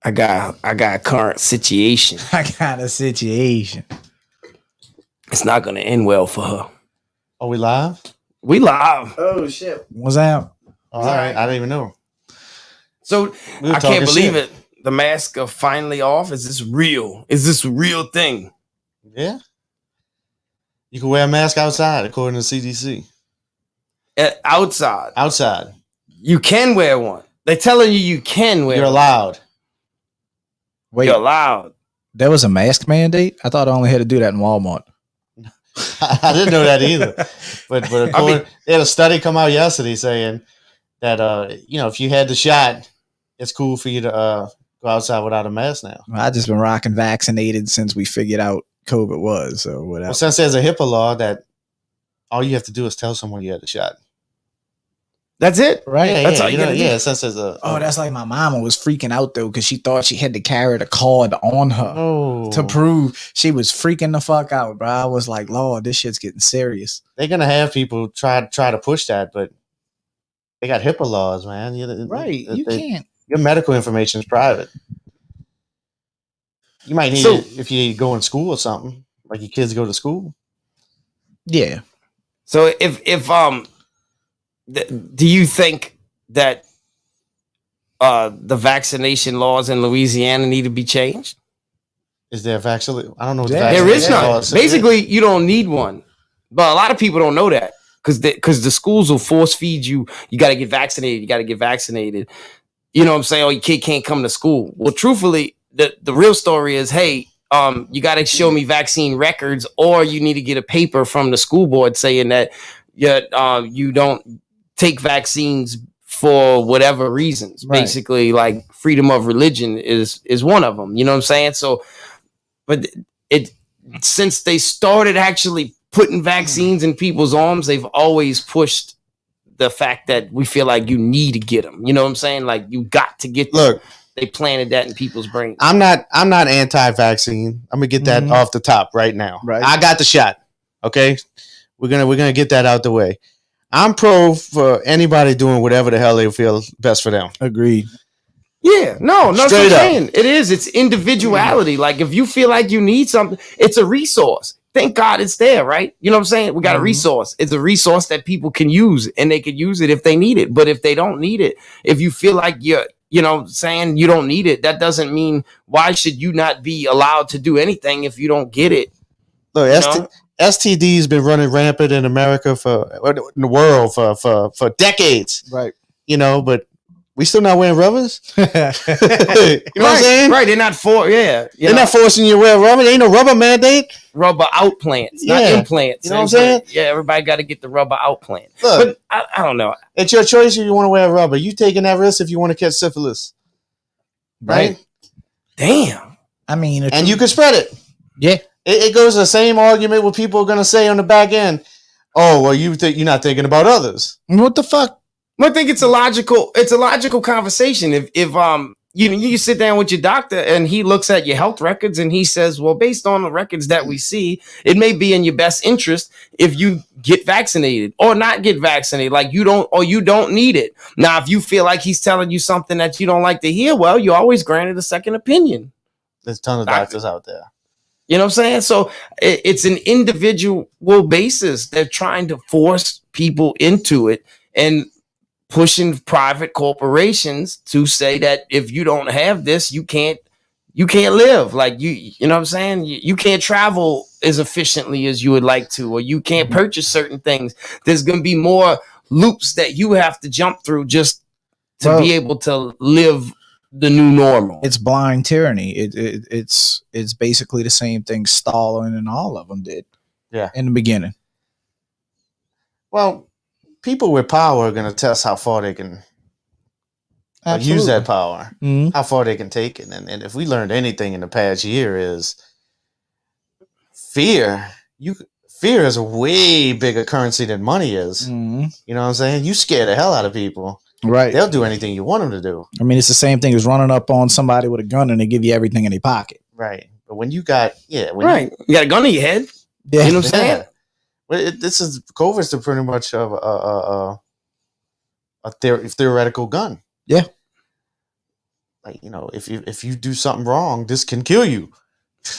I got a current situation. I got a situation. It's not gonna end well for her. Are we live? We live. Oh shit! What's out? All right, I didn't even know. So I can't believe it. The masks are finally off. Is this real? Is this a real thing? Yeah. You can wear a mask outside, according to CDC. Outside. Outside. You can wear one. They're telling you can wear. You're one. allowed. Wait, you're allowed. There was a mask mandate? I thought I only had to do that in Walmart. I didn't know that either. But they had a study come out yesterday saying that if you had the shot, it's cool for you to go outside without a mask now. I just been rocking vaccinated since we figured out COVID was, so whatever. Well, since there's a HIPAA law that all you have to do is tell someone you had the shot. That's it, right? Yeah, that's all you gotta do. Since there's a that's like my mama was freaking out though because she thought she had to carry the card on her to prove. She was freaking the fuck out, bro. I was like, Lord, this shit's getting serious. They're gonna have people try to push that, but they got HIPAA laws, man. You can't. Your medical information is private. You might need it if you go in school or something, like your kids go to school. Yeah. So if do you think that the vaccination laws in Louisiana need to be changed? Is there a vaccine? I don't know. There is none. Basically, you don't need one. But a lot of people don't know that because the schools will force feed you. You got to get vaccinated. You got to get vaccinated. You know what I'm saying? Oh, your kid can't come to school. Well, truthfully, the real story is, hey, you got to show me vaccine records, or you need to get a paper from the school board saying that you don't take vaccines for whatever reasons. Right. Basically, like freedom of religion is one of them. You know what I'm saying? So, but since they started actually putting vaccines in people's arms, they've always pushed the fact that we feel like you need to get them. You know what I'm saying? Like you got to get them. Look, they planted that in people's brains. I'm not anti-vaccine. I'm gonna get that off the top right now. Right. I got the shot. Okay, we're gonna get that out the way. I'm pro for anybody doing whatever the hell they feel best for them. Agreed. Yeah, no, straight up. It is. It's individuality. Like if you feel like you need something, it's a resource. Thank God it's there, right? You know what I'm saying? We got a resource. It's a resource that people can use, and they could use it if they need it. But if they don't need it, if you feel like you're saying you don't need it, that doesn't mean why should you not be allowed to do anything if you don't get it? Look, STD's been running rampant in America in the world for decades. Right. But we still not wearing rubbers. You know what I'm saying? Right. They're not They're not forcing you to wear rubber. There ain't no rubber mandate. Rubber outplants, not implants. You know what I'm saying? Yeah, everybody got to get the rubber outplant. Look, but I don't know. It's your choice if you want to wear rubber. You taking that risk if you want to catch syphilis. Right? Damn. I mean, and you can spread it. Yeah. It goes the same argument what people are going to say on the back end. Oh, well, you're not thinking about others. What the fuck? I think it's a logical conversation. If you sit down with your doctor and he looks at your health records and he says, well, based on the records that we see, it may be in your best interest if you get vaccinated or not get vaccinated. Like you don't need it. Now, if you feel like he's telling you something that you don't like to hear, well, you're always granted a second opinion. There's a ton of doctors out there. You know what I'm saying? So it's an individual basis. They're trying to force people into it and pushing private corporations to say that if you don't have this, you can't live. Like you know what I'm saying? You can't travel as efficiently as you would like to, or you can't purchase certain things. There's going to be more loops that you have to jump through just to be able to live the new normal. It's blind tyranny. It's basically the same thing Stalin and all of them did. Yeah. In the beginning. Well, people with power are going to test how far they can use that power, how far they can take it. And if we learned anything in the past year is fear. Fear is a way bigger currency than money is. You know what I'm saying? You scare the hell out of people. Right. They'll do anything you want them to do. I mean, it's the same thing as running up on somebody with a gun and they give you everything in their pocket. Right. But when you got, you got a gun in your head. Yeah. You know what I'm saying? Well, this is COVID's pretty much of a theoretical gun. Yeah. Like, if you do something wrong, this can kill you.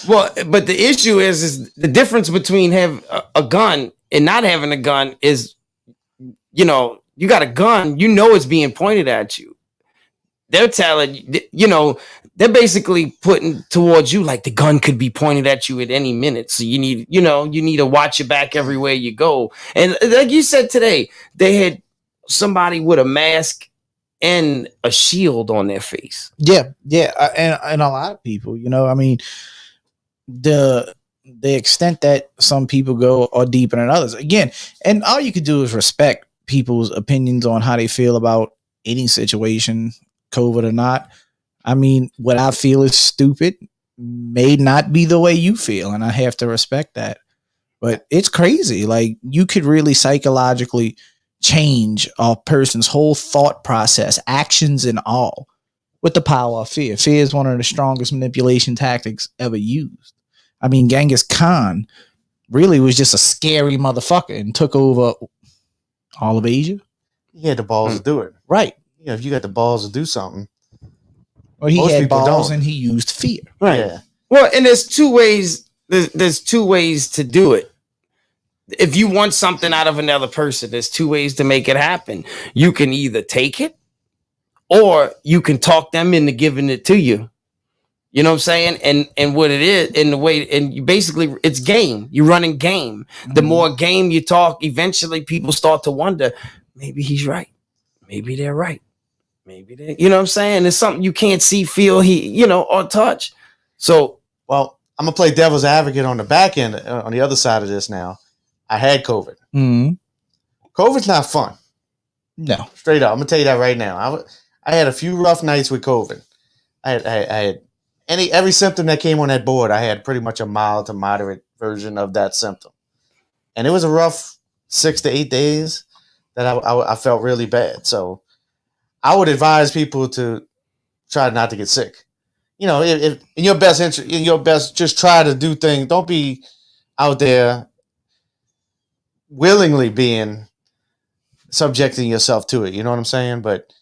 Well, but the issue is the difference between having a gun and not having a gun is, you got a gun, it's being pointed at you. They're telling they're basically putting towards you like the gun could be pointed at you at any minute. So you need to watch your back everywhere you go. And like you said today, they had somebody with a mask and a shield on their face. Yeah, and a lot of people, I mean, the extent that some people go are deeper than others. Again, and all you could do is respect people's opinions on how they feel about any situation, COVID or not. I mean, what I feel is stupid may not be the way you feel, and I have to respect that. But it's crazy. Like, you could really psychologically change a person's whole thought process, actions and all, with the power of fear. Fear is one of the strongest manipulation tactics ever used. I mean, Genghis Khan really was just a scary motherfucker and took over all of Asia. He had the balls to do it. Right. If you got the balls to do something. Well, he had balls and he used fear. Right. Yeah. Well, and there's two ways. There's two ways to do it. If you want something out of another person, there's two ways to make it happen. You can either take it or you can talk them into giving it to you. You know what I'm saying? And what it is in the way, and you basically, it's game. You're running game. The more game you talk, eventually people start to wonder, maybe he's right. Maybe they're right. Maybe they, you know what I'm saying? It's something you can't see, feel, or touch. So, well, I'm gonna play devil's advocate on the back end, on the other side of this now. I had COVID. Mm-hmm. COVID's not fun. No. Straight up. I'm going to tell you that right now. I had a few rough nights with COVID. I had every symptom that came on that board. I had pretty much a mild to moderate version of that symptom. And it was a rough 6 to 8 days that I felt really bad. So I would advise people to try not to get sick. If in your best interest, just try to do things. Don't be out there willingly being subjecting yourself to it. You know what I'm saying? But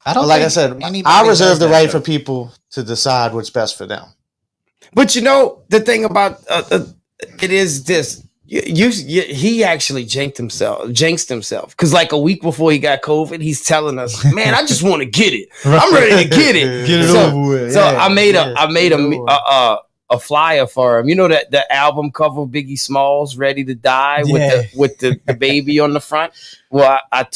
I said, I reserve the right for people to decide what's best for them. But the thing about it is this. He actually jinxed himself because like a week before he got COVID, he's telling us, "Man, I just want to get it. I'm ready to get it. Get it over with." So I made a flyer for him. That the album cover of Biggie Smalls, "Ready to Die" with the baby on the front. Well, I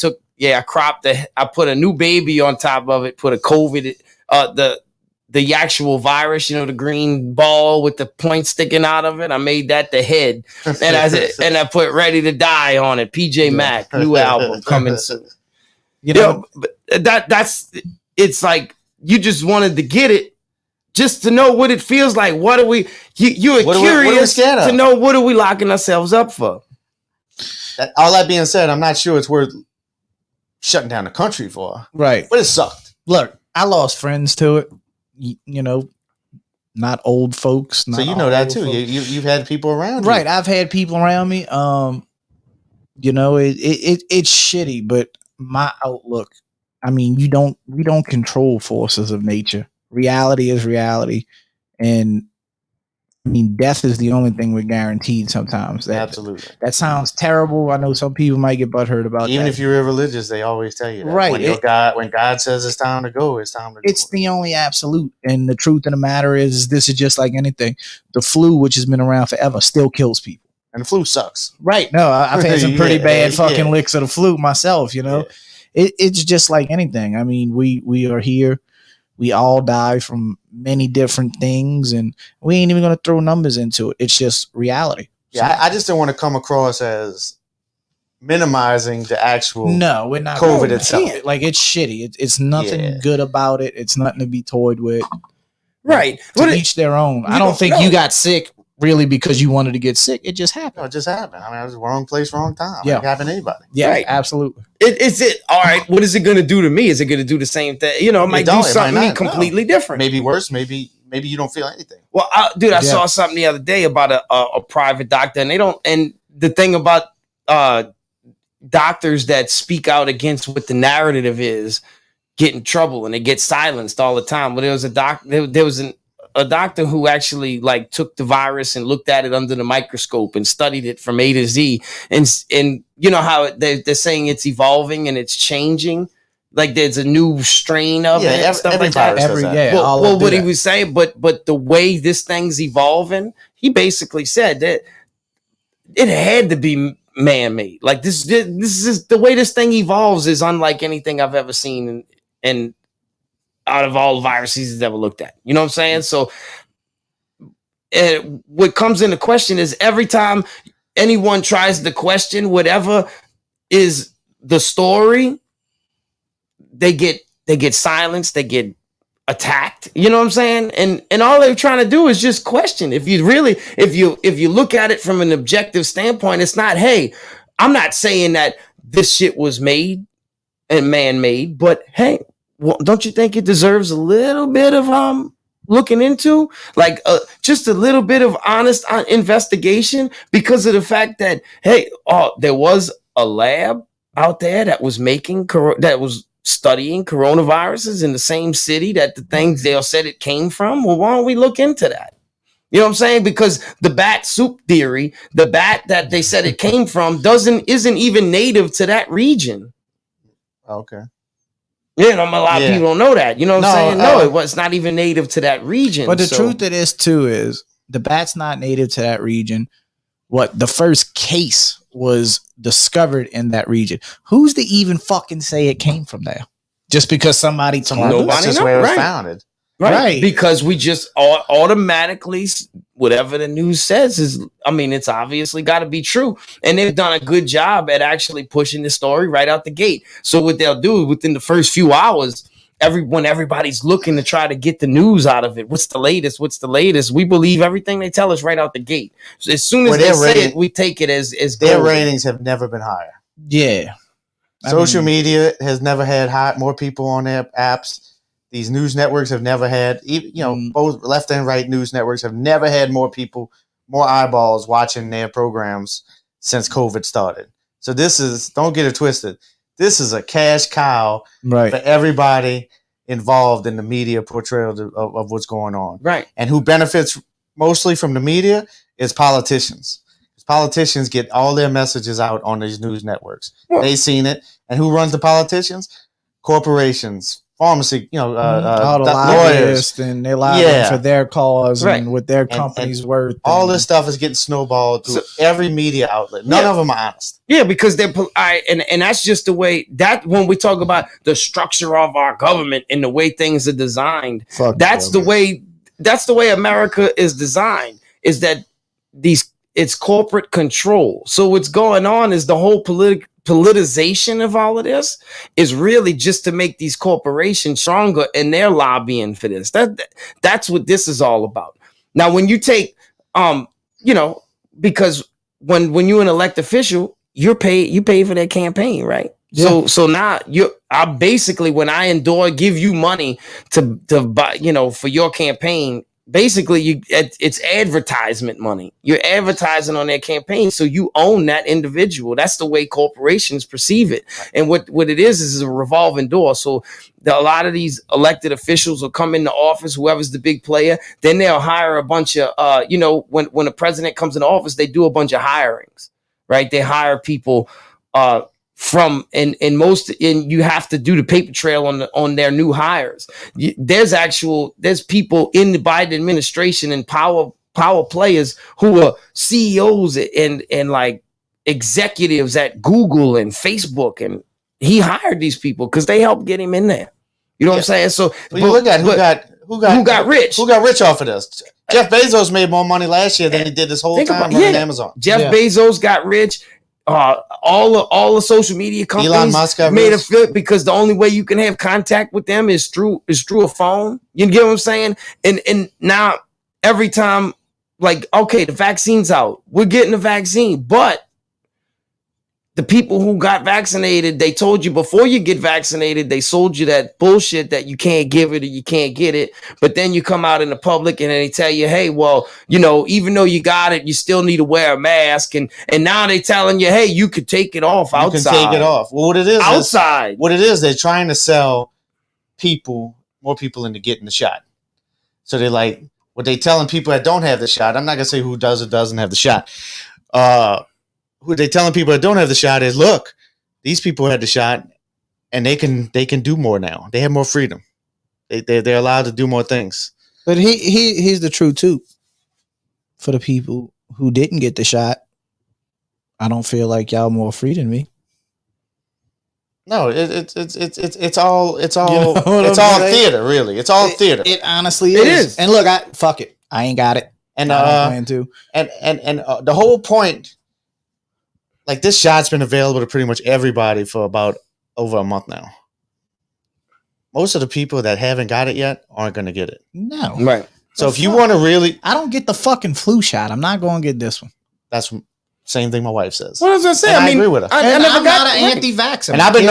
cropped I put a new baby on top of it. Put a COVID the actual virus, the green ball with the point sticking out of it. I made that the head, and I put "Ready to Die" on it. PJ Mac, new album coming soon. That's it's like you just wanted to get it, just to know what it feels like. What are we? You're curious to know what are we locking ourselves up for? All that being said, I'm not sure it's worth shutting down the country for. Right, but it sucked. Look, I lost friends to it. Not old folks. So that too. You've had people around you. Right. I've had people around me. It's shitty, but my outlook, I mean, we don't control forces of nature. Reality is reality. And I mean, death is the only thing we're guaranteed sometimes. Absolutely. That sounds terrible. I know some people might get butthurt about that. Even if you're irreligious, they always tell you that. Right. When God says it's time to go, it's time to go. It's the only absolute. And the truth of the matter is this is just like anything. The flu, which has been around forever, still kills people. And the flu sucks. Right. No, I've had some pretty bad fucking licks of the flu myself, Yeah. It's just like anything. I mean, we are here. We all die from many different things, and we ain't even going to throw numbers into it. It's just reality. Yeah, I just don't want to come across as minimizing the actual we're not COVID itself. Like, it's shitty. It's nothing good about it. It's nothing to be toyed with. Right. To each their own. I don't think you got sick really because you wanted to get sick. It just happened. No, it just happened. I mean, I was wrong place, wrong time. Yeah. It can happen to anybody. Yeah, right. Absolutely. All right, what is it going to do to me? Is it going to do the same thing? It might do something completely different. Maybe worse. Maybe you don't feel anything. Well, I saw something the other day about a private doctor, and the thing about doctors that speak out against what the narrative is get in trouble and they get silenced all the time. But there was a doctor who actually like took the virus and looked at it under the microscope and studied it from A to Z. And you know how they're saying it's evolving and it's changing. Like there's a new strain of it, and stuff like that. Well, what he was saying, but the way this thing's evolving, he basically said that it had to be man-made. Like this is the way this thing evolves is unlike anything I've ever seen and out of all the viruses he's ever looked at. You know what I'm saying? So what comes into question is every time anyone tries to question whatever is the story, they get silenced, they get attacked. You know what I'm saying? And all they're trying to do is just question. If you look at it from an objective standpoint, it's not, hey, I'm not saying that this shit was made and man-made, but hey, well, don't you think it deserves a little bit of looking into, like just a little bit of honest investigation, because of the fact that, hey, there was a lab out there that was studying coronaviruses in the same city that the things they said it came from. Well, why don't we look into that? You know what I'm saying? Because the bat soup theory, the bat that they said it came from isn't even native to that region. Okay. Yeah, a lot of people don't know that. You know what I'm saying? No, it was not even native to that region. But the truth of this too is the bat's not native to that region. What the first case was discovered in that region. Who's to even fucking say it came from there? Just because somebody told us? That's just where it was founded. Right. Because we just automatically, whatever the news says is, I mean, it's obviously got to be true. And they've done a good job at actually pushing the story right out the gate. So what they'll do within the first few hours, everybody's looking to try to get the news out of it. What's the latest? We believe everything they tell us right out the gate. So as soon as they say it, we take it as their golden. Ratings have never been higher. Yeah. Social media has never had more people on their apps. These news networks have never had, both left and right news networks have never had more people, more eyeballs watching their programs since COVID started. So don't get it twisted. This is a cash cow for everybody involved in the media portrayal of what's going on. Right. And who benefits mostly from the media is politicians. Politicians get all their messages out on these news networks. Well, they've seen it. And who runs the politicians? Corporations. Pharmacy, all the lobbyists, and they lobby for their cause and what their company's worth. All this stuff is getting snowballed through every media outlet. None of them are honest. Yeah, because they're and that's just the way that when we talk about the structure of our government and the way things are designed, that's the way America is designed. Is that it's corporate control. So what's going on is the whole politicization of all of this is really just to make these corporations stronger, and they're lobbying for this. That's what this is all about. Now, when you take, because when you're an elected official, you pay for their campaign, right? Yeah. So now I basically, when I give you money to buy, for your campaign. Basically, it's advertisement money. You're advertising on their campaign, so you own that individual. That's the way corporations perceive it. And what it is a revolving door. So a lot of these elected officials will come into office, whoever's the big player, then they'll hire a bunch of, when a president comes into office, they do a bunch of hirings, right? They hire people and you have to do the paper trail on their new hires. There's people in the Biden administration and power players who are CEOs and like executives at Google and Facebook, and he hired these people because they helped get him in there. You know what I'm saying? So you look at who got rich. Who got rich off of this? Jeff Bezos made more money last year than he did this whole time running Amazon. Jeff Bezos got rich. All the social media companies Elon Musk made a flip because the only way you can have contact with them is through a phone. You get what I'm saying? And now every time, like, okay, the vaccine's out, we're getting the vaccine, but the people who got vaccinated, they told you before you get vaccinated, they sold you that bullshit that you can't give it or you can't get it. But then you come out in the public and they tell you, hey, well, even though you got it, you still need to wear a mask. And now they telling you, hey, you could take it off outside. You can take it off. Well, what it is outside. What it is, they're trying to sell more people into getting the shot. So they're like, what they telling people that don't have the shot, I'm not going to say who does or doesn't have the shot. Who they telling people that don't have the shot is, look, these people had the shot and they can do more now. They have more freedom. They're allowed to do more things. But here's the truth too. For the people who didn't get the shot, I don't feel like y'all more free than me. No, it's all saying? theater, really. It's all theater. It honestly is. And look, fuck it. I ain't got it. And I don't plan to. And the whole point, like, this shot's been available to pretty much everybody for about over a month now. Most of the people that haven't got it yet aren't going to get it. No. Right. So if you want to really, I don't get the fucking flu shot. I'm not going to get this one. that's same thing my wife says. What does I say? And I I mean, agree with her. I And never I'm got not an right. anti-vaxxer. And I've been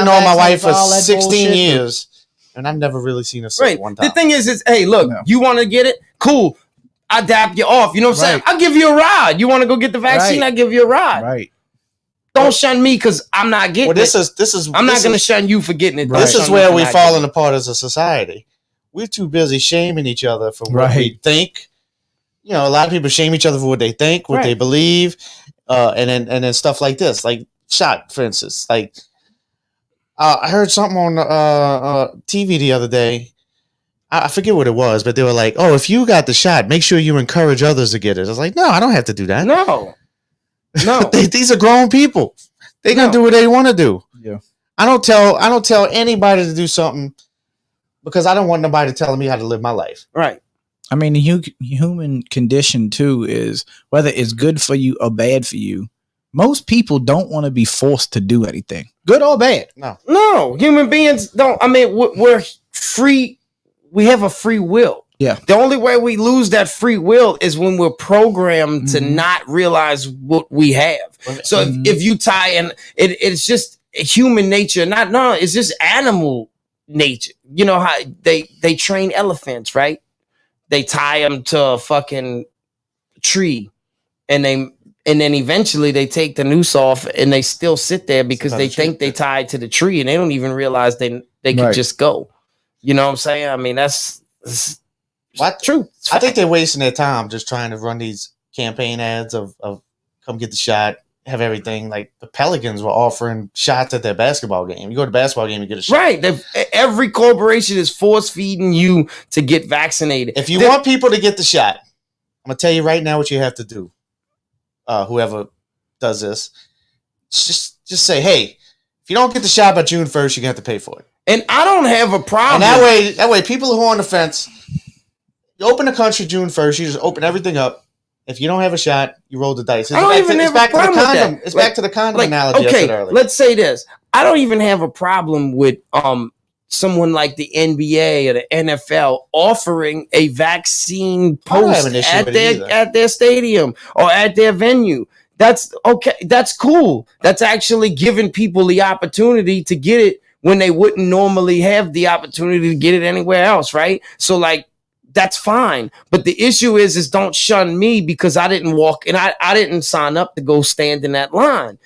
knowing my wife for all that 16 bullshit. years, and I've never really seen her say Right. one time. The thing is, hey, look, you want to get it? Cool. I dap you off. You know what I'm saying? I'll give you a ride. You want to go get the vaccine? Right. I'll give you a ride. Right. Don't shun me because I'm not getting Well, it. I'm not going to to. shun you for getting it. This Don't is shun where me for we're not falling getting it. apart as a society. We're too busy shaming each other for what we Right. think. You know, a lot of people shame each other for what they think, what they Right. believe, and then stuff like this, like shot, for instance. Like, I heard something on TV the other day. I forget what it was, but they were like, "Oh, if you got the shot, make sure you encourage others to get it." I was like, "No, I don't have to do that. No. These are grown people. They're gonna do what they want to do. Yeah. I don't tell anybody to do something because I don't want nobody telling me how to live my life. Right. I mean, the human condition too is whether it's good for you or bad for you. Most people don't want to be forced to do anything, good or bad. No. Human beings don't. I mean, we're free. We have a free will. Yeah. The only way we lose that free will is when we're programmed to not realize what we have. So if you tie in, it's just human nature. It's just animal nature. You know how they train elephants, right? They tie them to a fucking tree, and then eventually they take the noose off, and they still sit there because they think they tied to the tree, and they don't even realize they could just go. You know what I'm saying? I mean, that's true. I think they're wasting their time just trying to run these campaign ads of come get the shot, have everything. Like the Pelicans were offering shots at their basketball game. You go to a basketball game, you get a shot. Right. Every corporation is force feeding you to get vaccinated. If you want people to get the shot, I'm gonna tell you right now what you have to do. Whoever does this, just say, hey, if you don't get the shot by June 1st, you're gonna have to pay for it. And I don't have a problem. And that way, people who are on the fence, you open the country June 1st, you just open everything up. If you don't have a shot, you roll the dice. It's back to the condom analogy I said earlier. Let's say this. I don't even have a problem with someone like the NBA or the NFL offering a vaccine post at their stadium or at their venue. That's okay. That's cool. That's actually giving people the opportunity to get it when they wouldn't normally have the opportunity to get it anywhere else, right? So like, that's fine. But the issue is don't shun me because I didn't walk and I didn't sign up to go stand in that line.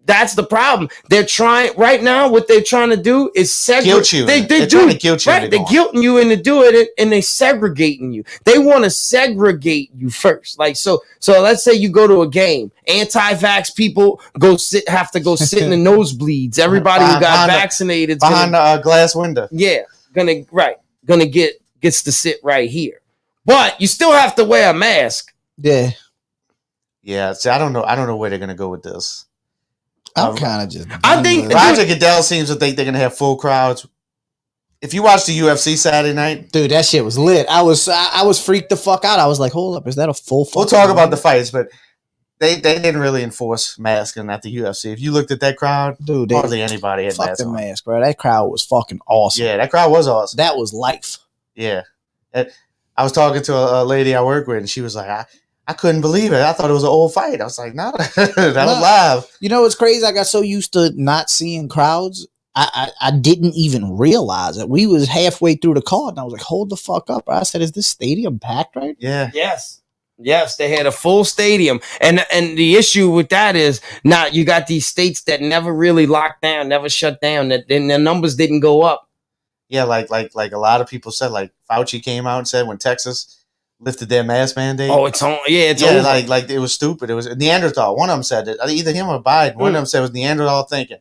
That's the problem. They're trying right now. What they're trying to do is segregate you. They're trying to guilt you. Right? They're guilting you into doing it, and they're segregating you. They want to segregate you first. Like so. Let's say you go to a game. Anti-vax people have to go sit in the nosebleeds. Everybody who got vaccinated behind the glass window. Yeah, gets to sit right here. But you still have to wear a mask. Yeah. Yeah. See, I don't know where they're gonna go with this. I'm kind of just. I think Roger Goodell seems to think they're gonna have full crowds. If you watch the UFC Saturday night, dude, that shit was lit. I was freaked the fuck out. I was like, hold up, is that a full? We'll talk about the fights, but they didn't really enforce masking at the UFC. If you looked at that crowd, dude, hardly anybody had masks on. Mask, bro. That crowd was fucking awesome. Yeah, that crowd was awesome. That was life. Yeah, I was talking to a lady I work with, and she was like, I couldn't believe it. I thought it was an old fight. I was like, no, that was live. You know what's crazy? I got so used to not seeing crowds. I didn't even realize it. We was halfway through the card, and I was like, hold the fuck up. I said, is this stadium packed right? Yeah. Yes. Yes, they had a full stadium, and the issue with that is now you got these states that never really locked down, never shut down. That then their numbers didn't go up. Yeah, like a lot of people said, like Fauci came out and said when Texas lifted their mask mandate. Oh, it's on. Yeah, it's yeah, over. like it was stupid. It was Neanderthal. One of them said it. Either him or Biden. One of them said it was Neanderthal thinking,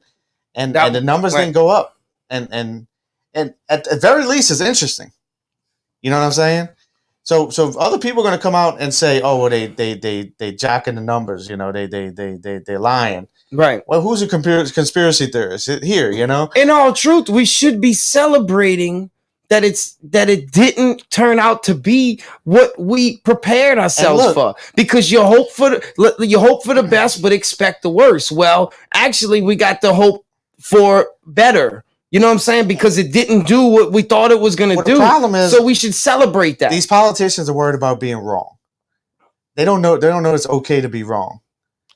and the numbers didn't go up. And at the very least, it's interesting. You know what I'm saying? So other people are going to come out and say, oh, well, they jacking the numbers. You know, they're lying. Right. Well, who's a conspiracy theorist here? You know. In all truth, we should be celebrating that it didn't turn out to be what we prepared ourselves for, because you hope for the best but expect the worst. Well, actually, we got the hope for better. You know what I'm saying? Because it didn't do what we thought it was going to do. The problem is, so we should celebrate that. These politicians are worried about being wrong. They don't know it's okay to be wrong.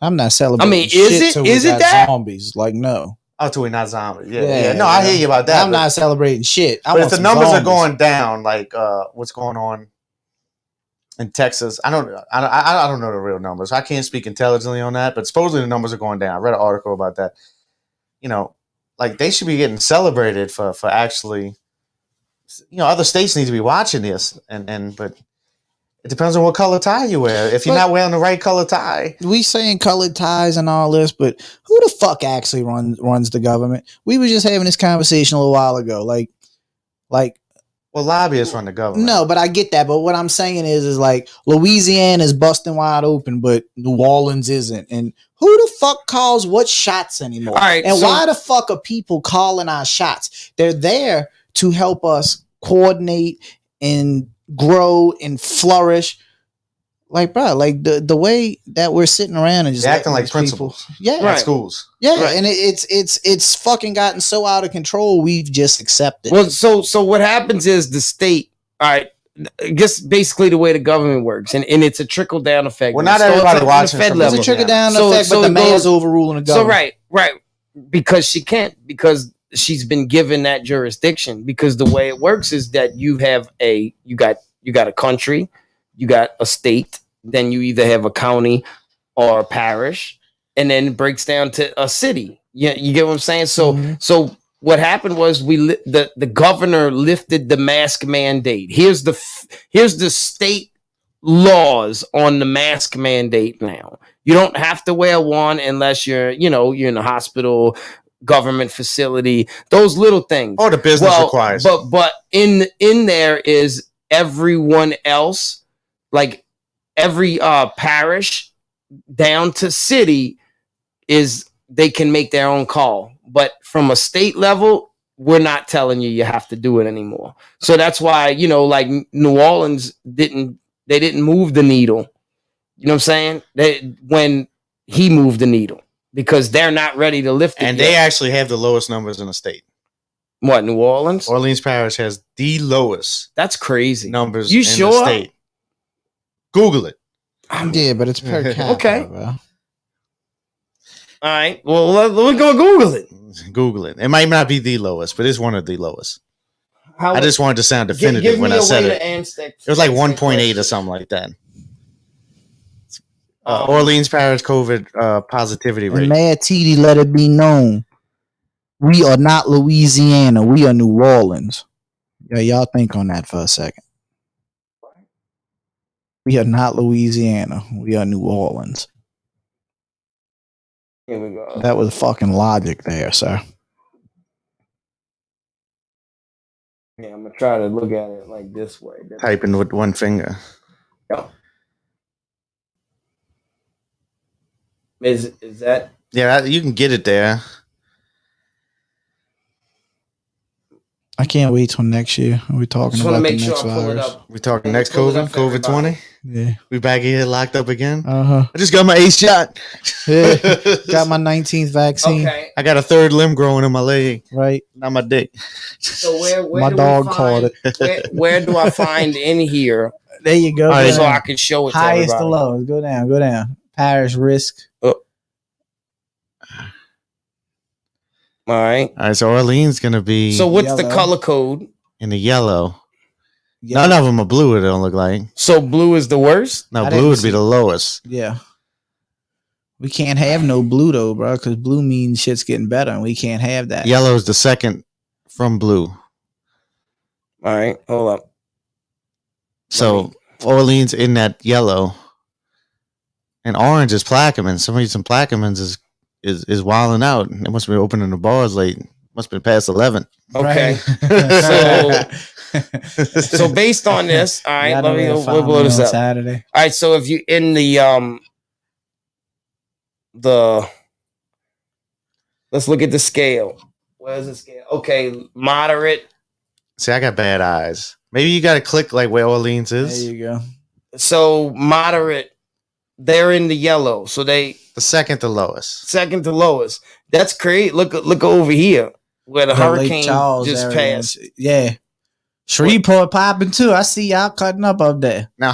I'm not celebrating. I mean, is it that zombies? Like, no. Oh, till we're not zombies. Yeah. No, I hear you about that. I'm not celebrating shit. But if the numbers are going down, like what's going on in Texas, I don't know the real numbers. I can't speak intelligently on that, but supposedly the numbers are going down. I read an article about that. You know, like they should be getting celebrated for actually, you know, other states need to be watching this, but it depends on what color tie you wear. If you're not wearing the right color tie, we saying colored ties and all this, but who the fuck actually runs the government? We were just having this conversation a little while ago, like. Well, lobbyists run the government. No, but I get that. But what I'm saying is like Louisiana is busting wide open, but New Orleans isn't. And who the fuck calls what shots anymore? All right, and why the fuck are people calling our shots? They're there to help us coordinate and grow and flourish. Like, bro, like the way that we're sitting around and just acting like principals, at schools, and it's fucking gotten so out of control. We've just accepted. Well, so what happens is the state, all right, just basically the way the government works, and it's a trickle down effect. Well, not everybody watching the Fed level. It's a trickle down effect, but the mayor's overruling the government. So right, because she can't, because she's been given that jurisdiction. Because the way it works is that you got a country, you got a state. Then you either have a county or a parish, and then it breaks down to a city. You get what I'm saying? So what happened was the governor lifted the mask mandate. Here's the state laws on the mask mandate now. You don't have to wear one unless you're in a hospital, government facility, those little things. Or the business requires. But in there is everyone else, like every parish down to city, is they can make their own call. But from a state level, we're not telling you have to do it anymore. So that's why, like New Orleans didn't move the needle. You know what I'm saying? When he moved the needle, because they're not ready to lift it. And they actually have the lowest numbers in the state. What, New Orleans? Orleans Parish has the lowest. That's crazy. Numbers you in sure? the state. Google it. Yeah, but it's per capita. Okay. Bro. All right. Well, we're going to Google it. Google it. It might not be the lowest, but it's one of the lowest. I just wanted to sound definitive when I said it. It was like 1.8 or something like that. Orleans Parish COVID positivity rate. And Mayor TD let it be known, we are not Louisiana. We are New Orleans. Yeah, y'all think on that for a second. We are not Louisiana. We are New Orleans. Here we go. That was fucking logic there, sir. Yeah, I'm going to try to look at it like this way. Typing with one finger. Yeah. Is that? Yeah, you can get it there. I can't wait till next year. We're talking about the next virus. We talking next COVID 20? Yeah. We back here locked up again? Uh-huh. I just got my 8th shot. Yeah. Got my 19th vaccine. Okay. I got a 3rd limb growing in my leg. Right. Not my dick. So where my dog called it. Where do I find in here? There you go. Right, so I can show it to highest everybody. to lowest. Go down. Parish risk. All right. So Orleans going to be... So what's yellow. the color code? In the yellow. Yeah. None of them are blue. It don't look like. So blue is the worst? No, I blue didn't would be see- the lowest. Yeah. We can't have no blue though, bro, because blue means shit's getting better, and we can't have that. Yellow is the second from blue. All right, hold up. So Orleans in that yellow, and orange is Plaquemines. Somebody some Plaquemines is wilding out. It must be opening the bars late. Must be past 11. Okay. Right. So based on this, all right, Y'all let know me where to we'll find blow me this on up. Saturday. All right, so if you in the let's look at the scale. Where's the scale? Okay, moderate. See, I got bad eyes. Maybe you got to click like where Orleans There is. you go. So moderate, they're in the yellow. So they The second to lowest. second to lowest. That's great. Look over here where the The Lake hurricane Charles just area and passed. shit. Yeah. Shreveport popping too. I see y'all cutting up there. Now,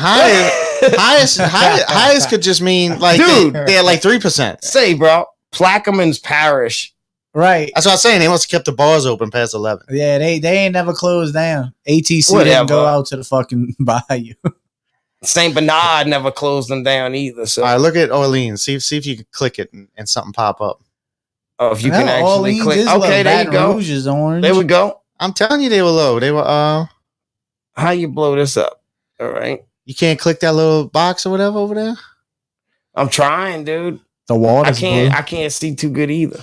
highest could just mean like Dude. they're like 3%. Say, bro, Plaquemines Parish. Right. That's what I'm saying. They must have kept the bars open past 11. Yeah, they ain't never closed down. ATC Whatever. didn't go out to the fucking bayou. St. Bernard never closed them down either. So All right, look at Orleans. See if you can click it and something pop up. if you can Hell, actually Orleans click. is Okay, low. there you Baton go. Rouge is orange. There we go. I'm telling you, they were low. They were How you blow this up? All right. You can't click that little box or whatever over there. I'm trying, dude. The I water's can't blue. I can't see too good either.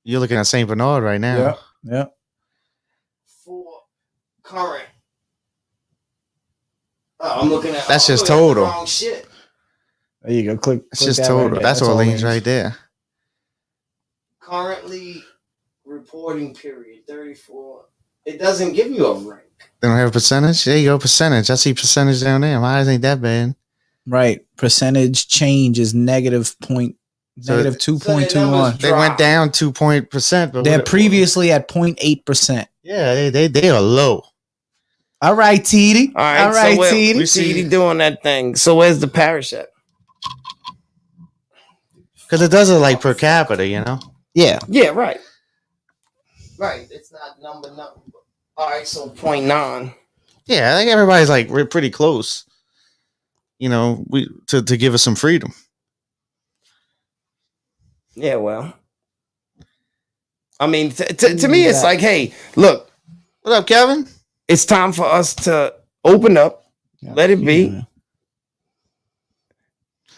You're looking at St. Bernard right now. Yeah. Yeah. For current. Oh, I'm looking at That's I'm just looking at the total. wrong shit. There you go. Click. It's click just that total. right there. That's Orleans right there. Currently reporting period 34. It doesn't give you a rank. They don't have a percentage. There you go, percentage. I see percentage down there. My eyes ain't that bad. Right. Percentage change is negative point So- negative So 2.21. They went down 2%. But They're what- previously at 0.8%. Yeah, they are low. All right, TD. All right, All right, so TD. we see you doing that thing. So where's the parish at? Because it does it like per capita, you know. Yeah. Yeah, right. Right. It's not number. All right, so 0.9. Yeah, I think everybody's like we're pretty close. You know, we to give us some freedom. Yeah, well. I mean, to me, it's like, hey, look, What up, Kevin? it's time for us to open up. Let it be. Yeah.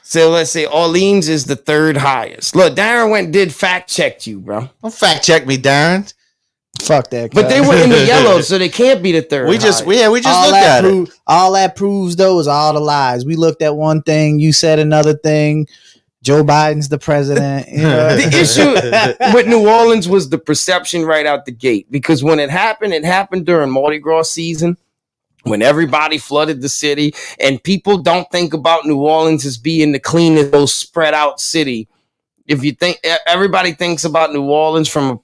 So let's say Orleans is the third highest. Look, Darren did fact check you, bro. Don't fact check me, Darren. Fuck that. But they cuz. were in the yellow, so they can't be the third. We just highest. looked at it. All that proves though is all the lies. We looked at one thing, you said another thing. Joe Biden's the president. You know? The issue with New Orleans was the perception right out the gate, because when it happened during Mardi Gras season, when everybody flooded the city, and people don't think about New Orleans as being the cleanest, most spread out city. If you think everybody thinks about New Orleans from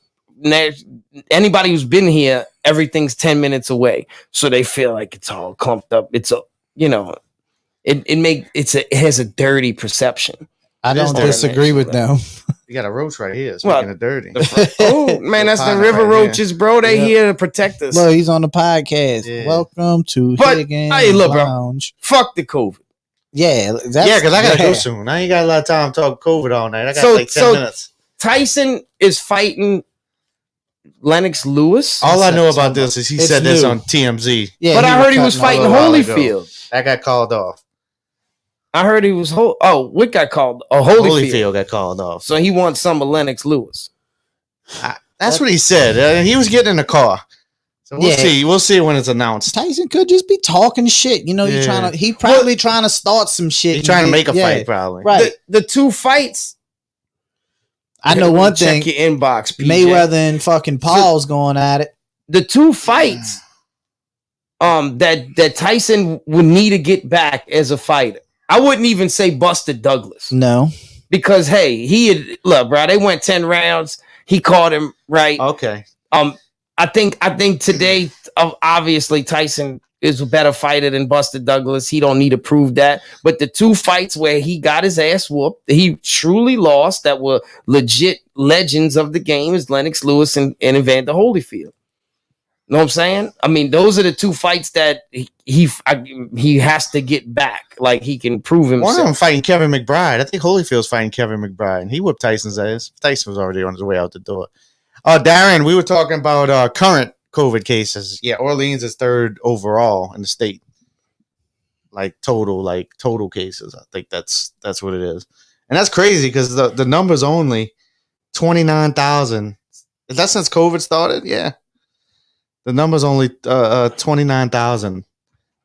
anybody who's been here, everything's 10 minutes away, so they feel like it's all clumped up. It's a, you know, it has a dirty perception. I don't There's disagree with them. You got a roach right here. It's Well, making it dirty. Oh man, that's the Pilot river right roaches, bro. They Yep. here to protect us. Look, he's on the podcast. Yeah. Welcome to But, Higgins hey, look, bro. Lounge. Fuck the COVID. Yeah, that's, Yeah, because I gotta go soon. I ain't got a lot of time to talk COVID all night. I got like 10 minutes. Tyson is fighting Lennox Lewis. All I know about this is he It's said this new. on TMZ. Yeah, But I heard he was cutting fighting a while ago. Holyfield. That got called off. I heard he was what got called? Oh, Holyfield. Holyfield got called off. So he wants some of Lennox Lewis. That's what he said. He was getting in the car. So we'll Yeah. see. We'll see when it's announced. Tyson could just be talking shit. You know, Yeah. he probably trying to start some shit. He's trying to make a Yeah, fight, probably. Right. The two fights. I know one Check thing. your inbox, PJ. Mayweather and fucking Paul's going at it. The two fights that Tyson would need to get back as a fighter. I wouldn't even say Buster Douglas, No. because hey, look, bro, they went 10 rounds. He caught him right. Okay. I think today, obviously Tyson is a better fighter than Buster Douglas. He don't need to prove that. But the two fights where he got his ass whooped, he truly lost, that were legit legends of the game, is Lennox Lewis and Evander Holyfield. Know what I'm saying? I mean, those are the two fights that he has to get back. Like he can prove himself. One of them fighting Kevin McBride. I think Holyfield's fighting Kevin McBride, and he whooped Tyson's ass. Tyson was already on his way out the door. Darren, we were talking about current COVID cases. Yeah, Orleans is 3rd overall in the state. Like total cases. I think that's what it is, and that's crazy because the number's only 29,000. Is that since COVID started? Yeah. The number's only 29,000.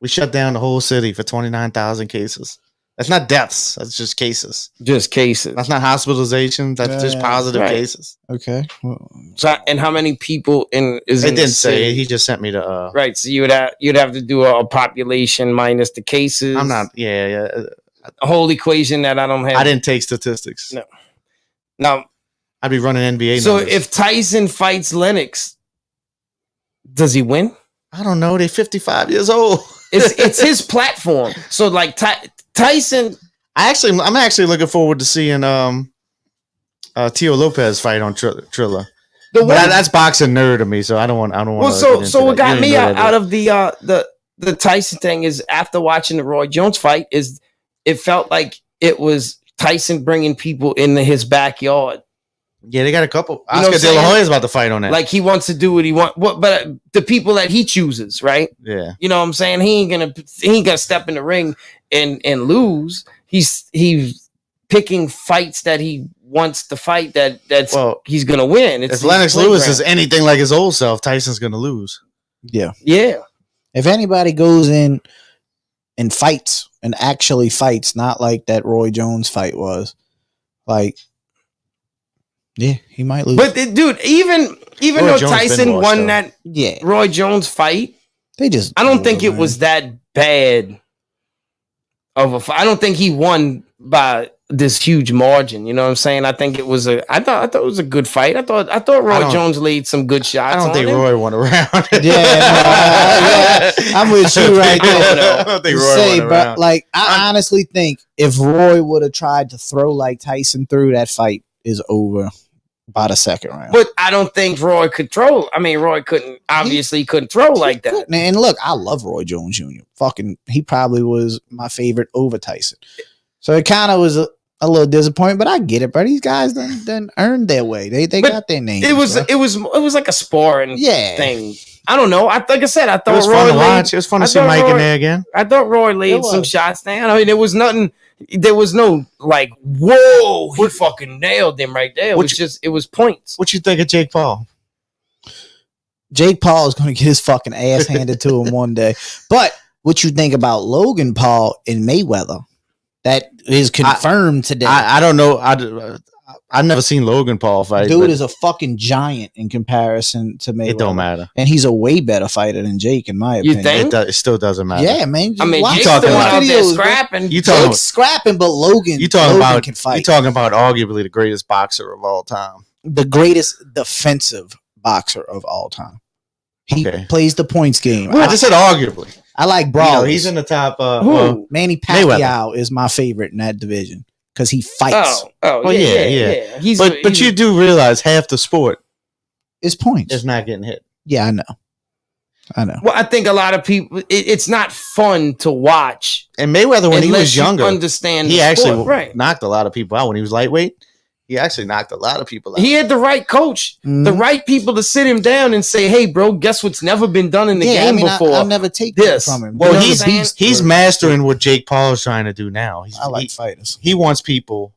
We shut down the whole city for 29,000 cases. That's not deaths. That's just cases. Just cases. That's not hospitalizations. That's just positive cases. Okay. Well, so, and how many people It didn't say. He just sent me the. Right. So you'd have to do a population minus the cases. I'm not. Yeah. A whole equation that I don't have. I didn't take statistics. No. Now I'd be running NBA. So numbers. if Tyson fights Lennox, does he win? I don't know. They're 55 years old. It's his platform. So like Tyson, I'm actually looking forward to seeing Tio Lopez fight on Triller. But that's boxing nerd to me, so I don't want. Well, so what got me out of the Tyson thing is after watching the Roy Jones fight is it felt like it was Tyson bringing people into his backyard. Yeah, they got a couple. Oscar De La Hoya is about to fight on that. Like he wants to do what he wants, but the people that he chooses, right? Yeah, you know what I'm saying. He ain't gonna step in the ring and lose. He's picking fights that he wants to fight he's gonna win. If Lennox Lewis is anything like his old self, Tyson's gonna lose. Yeah. If anybody goes in and fights and actually fights, not like that Roy Jones fight was, like. Yeah, he might lose. But dude, even though Tyson won that Roy Jones fight, I don't think it was that bad of a fight. I don't think he won by this huge margin. You know what I'm saying? I think it was I thought it was a good fight. I thought Roy Jones laid some good shots. I don't think Roy won around. I'm with you right there. I don't think Roy won around. Like I honestly think if Roy would have tried to throw like Tyson threw, that fight is over by the second round. But I don't think Roy could throw. I mean, Roy couldn't throw like that. And look, I love Roy Jones Jr. He probably was my favorite over Tyson. So it kind of was a little disappointing, but I get it, bro. These guys done earned their way. They got their name. It was like a sparring thing. I don't know. Like I said, I thought it was fun to watch. It was fun to see Mike in there again. I thought Roy laid some shots down. I mean, there was no like, whoa, he fucking nailed him right there. It was points. What you think of Jake Paul? Jake Paul is going to get his fucking ass handed to him one day. But what you think about Logan Paul and Mayweather? That is confirmed today. I don't know. I've never seen Logan Paul fight. Dude is a fucking giant in comparison to Mayweather. It don't matter. And he's a way better fighter than Jake, in my opinion. You think? It still doesn't matter. Yeah, man. I mean, Jake's the one out there scrapping. Jake's scrapping, but Logan can fight. You're talking about arguably the greatest boxer of all time. The greatest defensive boxer of all time. He plays the points game. I just said arguably. I like Brawl. He's in the top. Manny Pacquiao is my favorite in that division because he fights. Oh yeah. But you do realize half the sport is points. Is not getting hit. Yeah, I know. Well, I think a lot of people. It's not fun to watch. And Mayweather, when he was younger, he actually knocked a lot of people out when he was lightweight. He actually knocked a lot of people out. He had the right coach, the right people to sit him down and say, "Hey, bro, guess what's never been done in the game before." I'll never take this from him. Well, he's mastering what Jake Paul is trying to do now. I like fighters. He wants people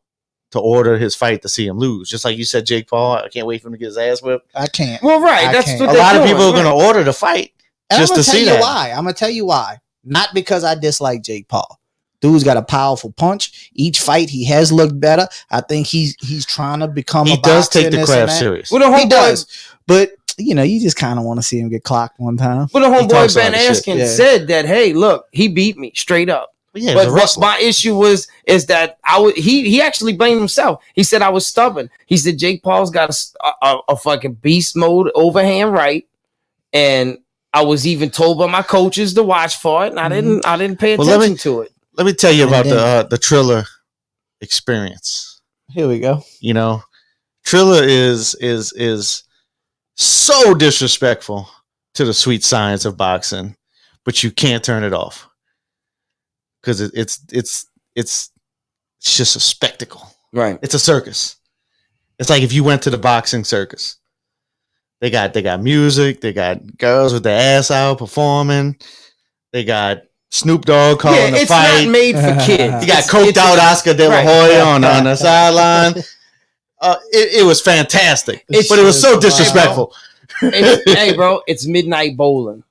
to order his fight to see him lose, just like you said, Jake Paul. I can't wait for him to get his ass whipped. I can't. Well, right. That's what a lot of people are going to order the fight just to see that. I'm going to tell you why. Not because I dislike Jake Paul. Dude's got a powerful punch. Each fight he has looked better. I think he's trying to become. He does take the craft serious. Well, he does, but you just kind of want to see him get clocked one time. Well, the homeboy Ben Askren said that, hey, look, he beat me straight up. Yeah, but my issue is that he actually blamed himself. He said I was stubborn. He said Jake Paul's got a fucking beast mode overhand right, and I was even told by my coaches to watch for it, and I didn't pay attention to it. Let me tell you about the Triller experience. Here we go. Triller is so disrespectful to to the sweet science of boxing, but you can't turn it off because it's just a spectacle. Right. It's a circus. It's like if you went to the boxing circus. They got music. They got girls with their ass out performing. They got Snoop Dogg calling the fight. It's not made for kids. You got coked out Oscar De La Hoya on the sideline. It was fantastic, but it was so disrespectful. Hey, bro, it's midnight bowling.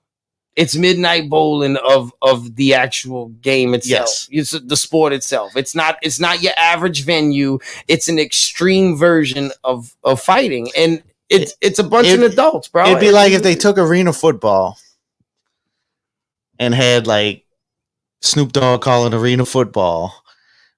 It's midnight bowling of the actual game itself. Yes. It's the sport itself. It's not your average venue. It's an extreme version of fighting, and it's a bunch of adults, bro. It'd be like if they took arena football and had like Snoop Dogg calling arena football,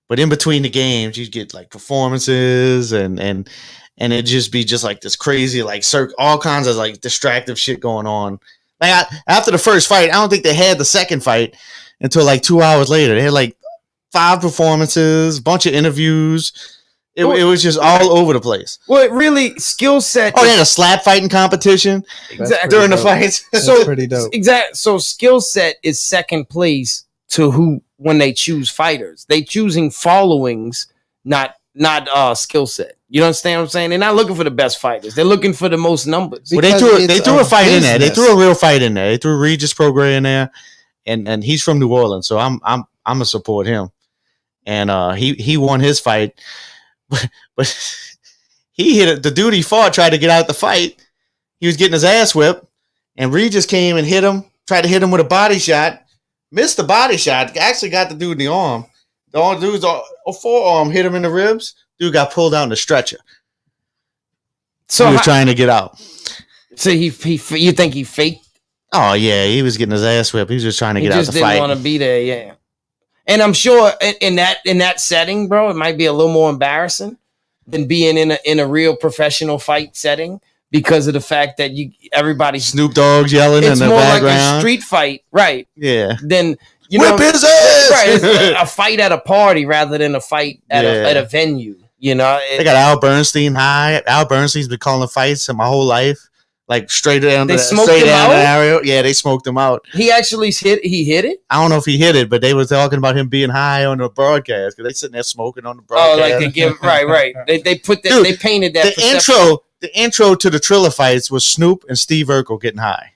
but in between the games you'd get like performances and it'd just be just like this crazy like all kinds of like distractive shit going on. Like after the first fight, I don't think they had the second fight until like 2 hours later. They had like 5 performances, bunch of interviews. It was just all over the place. Well, it really skill set. Oh, they had a slap fighting competition during the fights. So pretty dope. Exactly. So skill set is second place to who when they choose fighters. They choosing followings, not skill set. You understand what I'm saying? They're not looking for the best fighters. They're looking for the most numbers. Well, they threw a fight in there. They threw a real fight in there. They threw Regis Prograis in there, and he's from New Orleans, so I'm gonna support him. And he won his fight, but he hit the dude he fought tried to get out the fight. He was getting his ass whipped, and Regis came and hit him. Tried to hit him with a body shot, missed the body shot. Actually got the dude in the arm. The dude's forearm hit him in the ribs. Dude got pulled out in the stretcher. So he was trying to get out. So you think he faked? Oh yeah, he was getting his ass whipped. He was just trying to get out the fight. He just didn't want to be there. Yeah, and I'm sure in that setting, bro, it might be a little more embarrassing than being in a real professional fight setting because of the fact that everybody's Snoop Dogg's yelling in the background. It's more like a street fight, right? Yeah. Then whip his ass. Right, it's a fight at a party rather than a fight at a venue. You know, they got Al Bernstein high. Al Bernstein's been calling fights my whole life, like straight down the area. Yeah, they smoked him out. He actually hit it. I don't know if he hit it, but they were talking about him being high on the broadcast because they sitting there smoking on the broadcast. Oh, like they give right. They put that. Dude, they painted that. The intro to the Triller fights was Snoop and Steve Urkel getting high.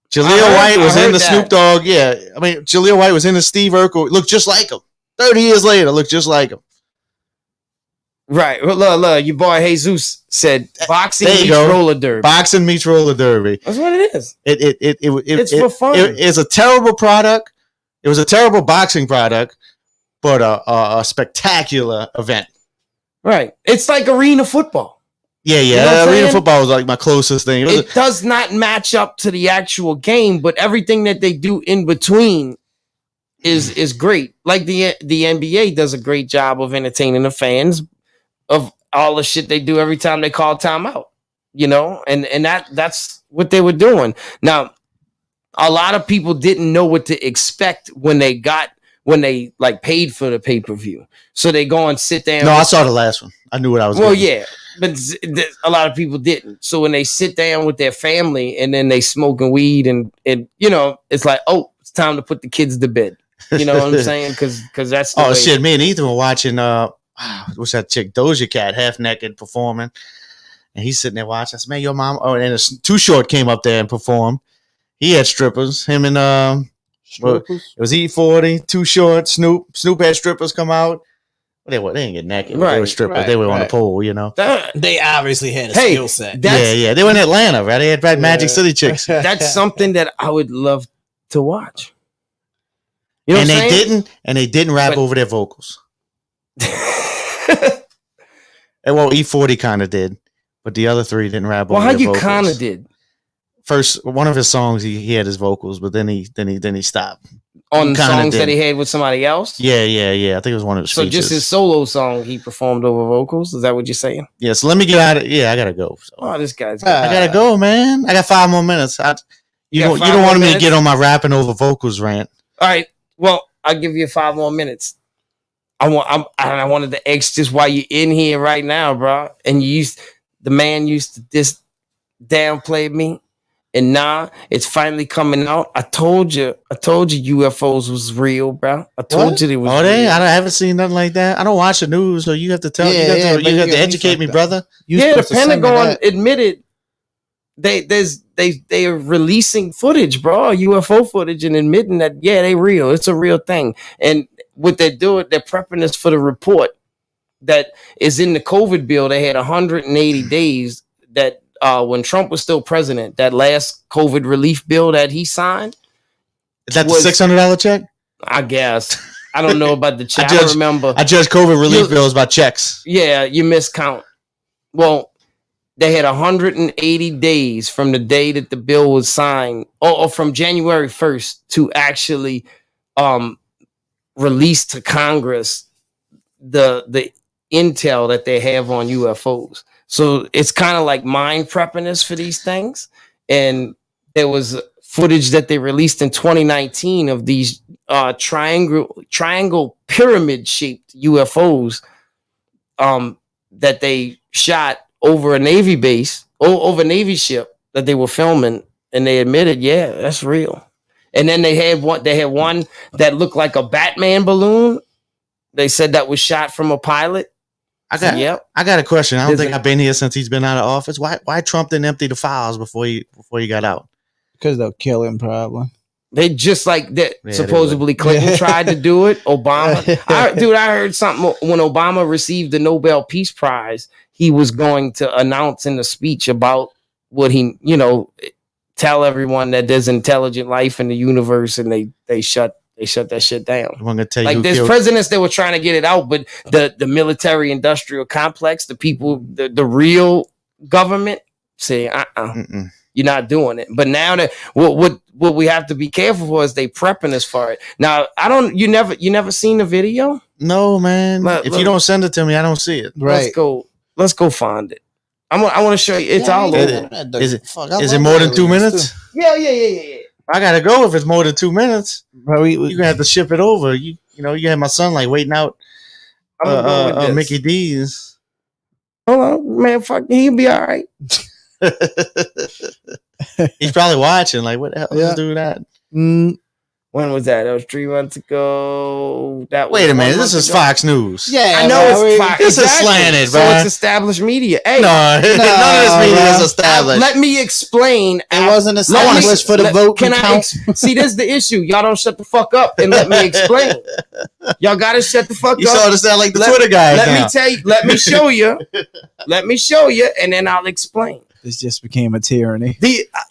Jaleel White was in the Snoop Dogg. Yeah, I mean Jaleel White was in the Steve Urkel. Looked just like him. 30 years later, looked just like him. Right. Well, look, your boy Jesus said boxing meets roller derby. Boxing meets roller derby. That's what it is. It's for fun. It's a terrible product. It was a terrible boxing product, but a spectacular event. Right. It's like arena football. Yeah. You know arena football was like my closest thing. It does not match up to the actual game, but everything that they do in between is great. Like the NBA does a great job of entertaining the fans of all the shit they do every time they call timeout, you know, and that's what they were doing. Now, a lot of people didn't know what to expect when they like paid for the pay-per-view. So they go and sit there. I saw the last one. I knew what I was getting. Yeah, but a lot of people didn't. So when they sit down with their family and then they smoking weed and you know, it's like, oh, it's time to put the kids to bed. You know what I'm saying? Because that's the way. Shit. Me and Ethan were watching what's that chick, Doja Cat, half naked performing, and he's sitting there watching. I said, "Man, your mom." Oh, and Too Short came up there and performed. He had strippers. Him and it was E40, Too Short, Snoop. Snoop had strippers come out. Well, they didn't get naked. Right, they were strippers. Right, they were on the pole, you know. They obviously had a skill set. Yeah. They were in Atlanta, right? They had Magic City chicks. That's something that I would love to watch. You know and they didn't rap over their vocals. And well, E40 kind of did, but the other three didn't rap over their vocals. Well, how you kind of did? First, one of his songs, he had his vocals, but then he stopped. On songs that he had with somebody else? Yeah. I think it was one of his features. So just his solo song, he performed over vocals? Is that what you're saying? Yeah, so let me get out of yeah, I gotta go. So. Oh, this guy's I gotta go, man. I got 5 more minutes. You don't want me to get on my rapping over vocals rant. All right. Well, I'll give you 5 more minutes. I wanted to ask just why you're in here right now, bro. And the man used to downplay me And nah, it's finally coming out. I told you UFOs was real, bro. I told you they was real. I haven't seen nothing like that. I don't watch the news, so you have to tell. Yeah, you have to educate me, brother. The Pentagon admitted they are releasing footage, bro, UFO footage, and admitting that they real. It's a real thing. And what they're doing, they're prepping us for the report that is in the COVID bill. They had 180 days that when Trump was still president, that last COVID relief bill that he signed. Is that the $600 check? I guess. I don't know about the check. I remember. I judge COVID relief bills by checks. Yeah, you miscount. Well, they had 180 days from the day that the bill was signed, or from January 1st to actually release to Congress the intel that they have on UFOs. So it's kind of like mind prepping us for these things. And there was footage that they released in 2019 of these triangle pyramid shaped UFOs that they shot over a Navy base, over a Navy ship that they were filming, and they admitted, that's real. And then they had one that looked like a Batman balloon. They said that was shot from a pilot. I got a question. I don't think I've been here since he's been out of office. Why Trump didn't empty the files before he got out? Because they'll kill him, probably. They just like that. Supposedly Clinton tried to do it. Obama, I heard something when Obama received the Nobel Peace Prize. He was going to announce in the speech about what he, tell everyone that there's intelligent life in the universe, and they shut that shit down. I'm gonna tell you, like there's presidents that were trying to get it out, but the military industrial complex, the people, the real government say, you're not doing it. But now that what we have to be careful for is they prepping us for it. Now you never seen the video? No, man. If you don't send it to me, I don't see it. Right. Let's go find it. I want to show you. It's all over. Is it more than 2 minutes? Yeah. I gotta go if it's more than 2 minutes. Bro, you're gonna have to ship it over. You have my son like waiting out Mickey D's. Hold on, man. Fuck, he'll be all right. He's probably watching. Like, what the hell? Let's do that. When was that? That was 3 months ago. Wait a minute. This is Fox News. Yeah, I know it's Fox. This is slanted, bro. So it's established media. Hey, none of this media is established. Let me explain. It wasn't established for the vote. Can I see? This is the issue. Y'all don't shut the fuck up and let me explain. Y'all gotta shut the fuck up. You started to sound like the Twitter guy. Let me tell you. Let me show you. Let me show you, and then I'll explain. This just became a tyranny.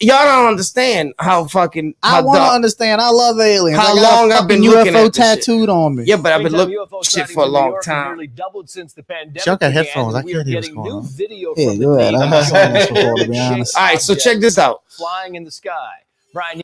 Y'all don't understand how fucking. I want to understand. I love aliens. How long I've been looking UFO at this tattooed on me. Yeah, but I've been looking at shit for a long time. Nearly doubled since the pandemic. Y'all got headphones. I can't hear what's going on. Yeah, go ahead. I'm not saying this before, to be honest. All right, so check this out. Flying in the sky. Brian.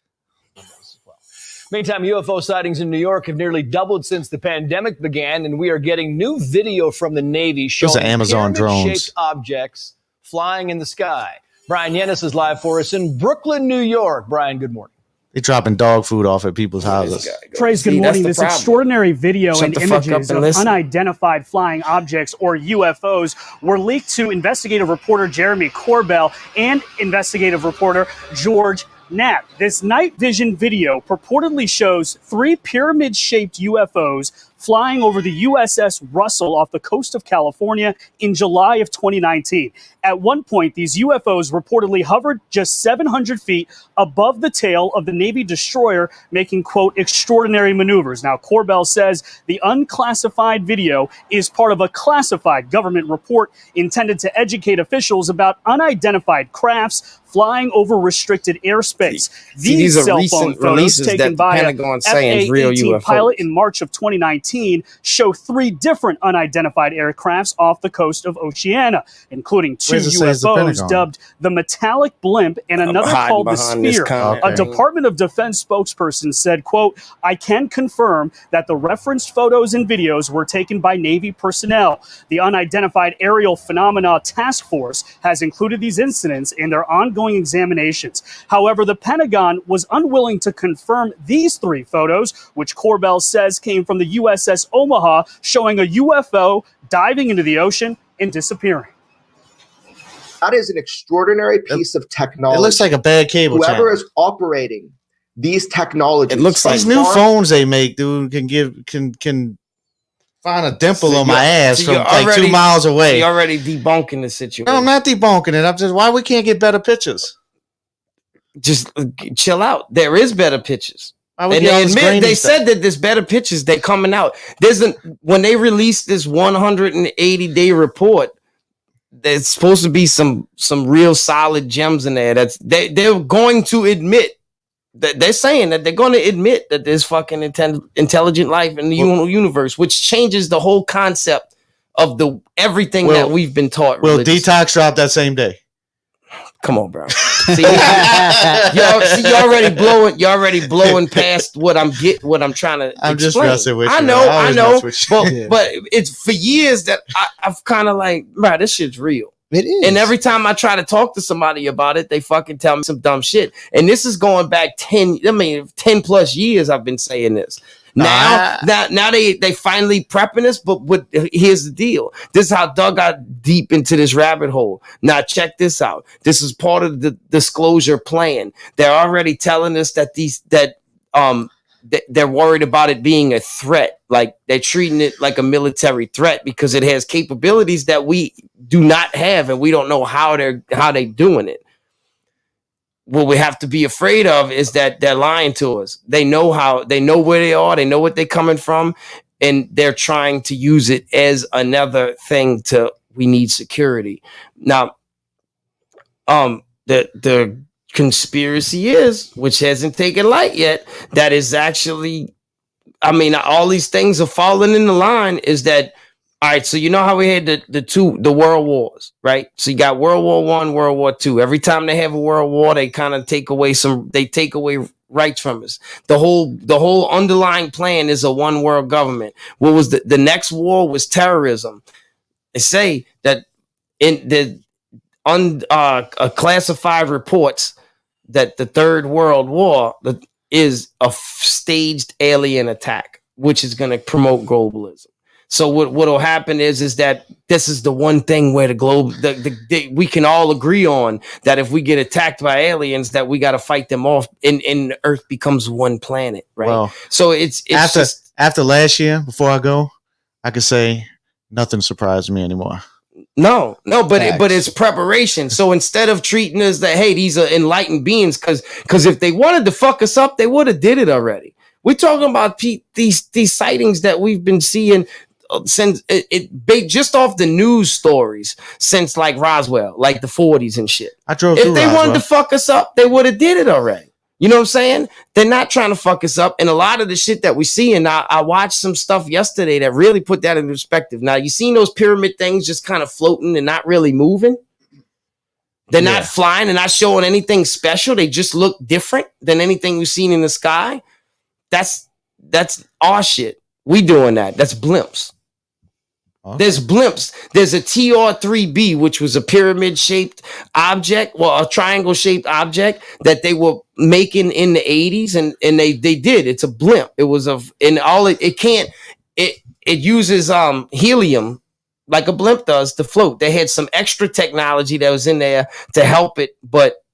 Meantime, UFO sightings in New York have nearly doubled since the pandemic began, and we are getting new video from the Navy showing Amazon drones pyramid-shaped objects flying in the sky. Brian Yennis is live for us in Brooklyn, New York. Brian, good morning. They're dropping dog food off at people's houses. Trace, good morning. This extraordinary video and images of unidentified flying objects, or UFOs, were leaked to investigative reporter Jeremy Corbell and investigative reporter George Knapp. This night vision video purportedly shows 3 pyramid-shaped UFOs flying over the USS Russell off the coast of California in July of 2019. At one point, these UFOs reportedly hovered just 700 feet above the tail of the Navy destroyer, making, quote, extraordinary maneuvers. Now, Corbell says the unclassified video is part of a classified government report intended to educate officials about unidentified crafts flying over restricted airspace. These cell phone photos taken by a F-A-18 pilot in March of 2019 show 3 different unidentified aircrafts off the coast of Oceania, including 2 UFOs dubbed the Metallic Blimp and another called the Sphere. A Department of Defense spokesperson said, quote, I can confirm that the referenced photos and videos were taken by Navy personnel. The Unidentified Aerial Phenomena Task Force has included these incidents in their ongoing examinations. However, the Pentagon was unwilling to confirm these 3 photos, which Corbell says came from the USS Omaha, showing a UFO diving into the ocean and disappearing. That is an extraordinary piece of technology. It looks like a bad cable Whoever channel. is operating these technologies. It looks like these new phones they make, dude, can find a dimple on my ass from like 2 miles away. You're already debunking the situation. No, I'm not debunking it. I'm just why we can't get better pictures. Just chill out. There is better pictures. And they admit they said that there's better pictures. They're coming out. When they released this 180-day report, there's supposed to be some real solid gems in there. They're going to admit that they're saying that they're going to admit that there's fucking intelligent life in the universe, which changes the whole concept of everything that we've been taught. Will Detox drop that same day? Come on, bro. See, you're already blowing past what I'm trying to. I'm explain. just messing with you. I know. But it's for years that I've kind of like, bro, this shit's real. It is. And every time I try to talk to somebody about it, they fucking tell me some dumb shit. And this is going back 10 plus years I've been saying this. Now they finally prepping us, but here's the deal. This is how Doug got deep into this rabbit hole. Now check this out. This is part of the disclosure plan. They're already telling us that they're worried about it being a threat. Like they're treating it like a military threat because it has capabilities that we do not have, and we don't know how they're doing it. What we have to be afraid of is that they're lying to us. They know where they are. They know what they're coming from, and they're trying to use it as another thing we need security. Now, the conspiracy is, which hasn't taken light yet, that is actually, all these things are falling in the line, is that, all right, so you know how we had the world wars, right? So you got World War I, World War II. Every time they have a world war, they kind of take away rights from us. The whole underlying plan is a one world government. What was the next war was terrorism. They say that in the classified reports that the Third World War is a staged alien attack, which is going to promote globalism. So what will happen is that this is the one thing where the globe, we can all agree on that if we get attacked by aliens, that we got to fight them off, and Earth becomes one planet, right? Well, so it's after last year, before I go, I could say nothing surprised me anymore. No, but it's preparation. So instead of treating us that, hey, these are enlightened beings, because if they wanted to fuck us up, they would have did it already. We're talking about these sightings that we've been seeing since just off the news stories since like Roswell, like the 40s and shit. I drove if through they Roswell. wanted to fuck us up, they would have did it already. You know what I'm saying? They're not trying to fuck us up. And a lot of the shit that we see, and I watched some stuff yesterday that really put that in perspective. Now, you seen those pyramid things just kind of floating and not really moving? They're not flying and not showing anything special. They just look different than anything we've seen in the sky. That's our shit. We doing that. That's blimps. Okay. There's blimps. There's a TR-3B, which was a pyramid-shaped object, a triangle-shaped object that they were making in the 80s, and they did. It's a blimp. It was it uses helium like a blimp does to float. They had some extra technology that was in there to help it, but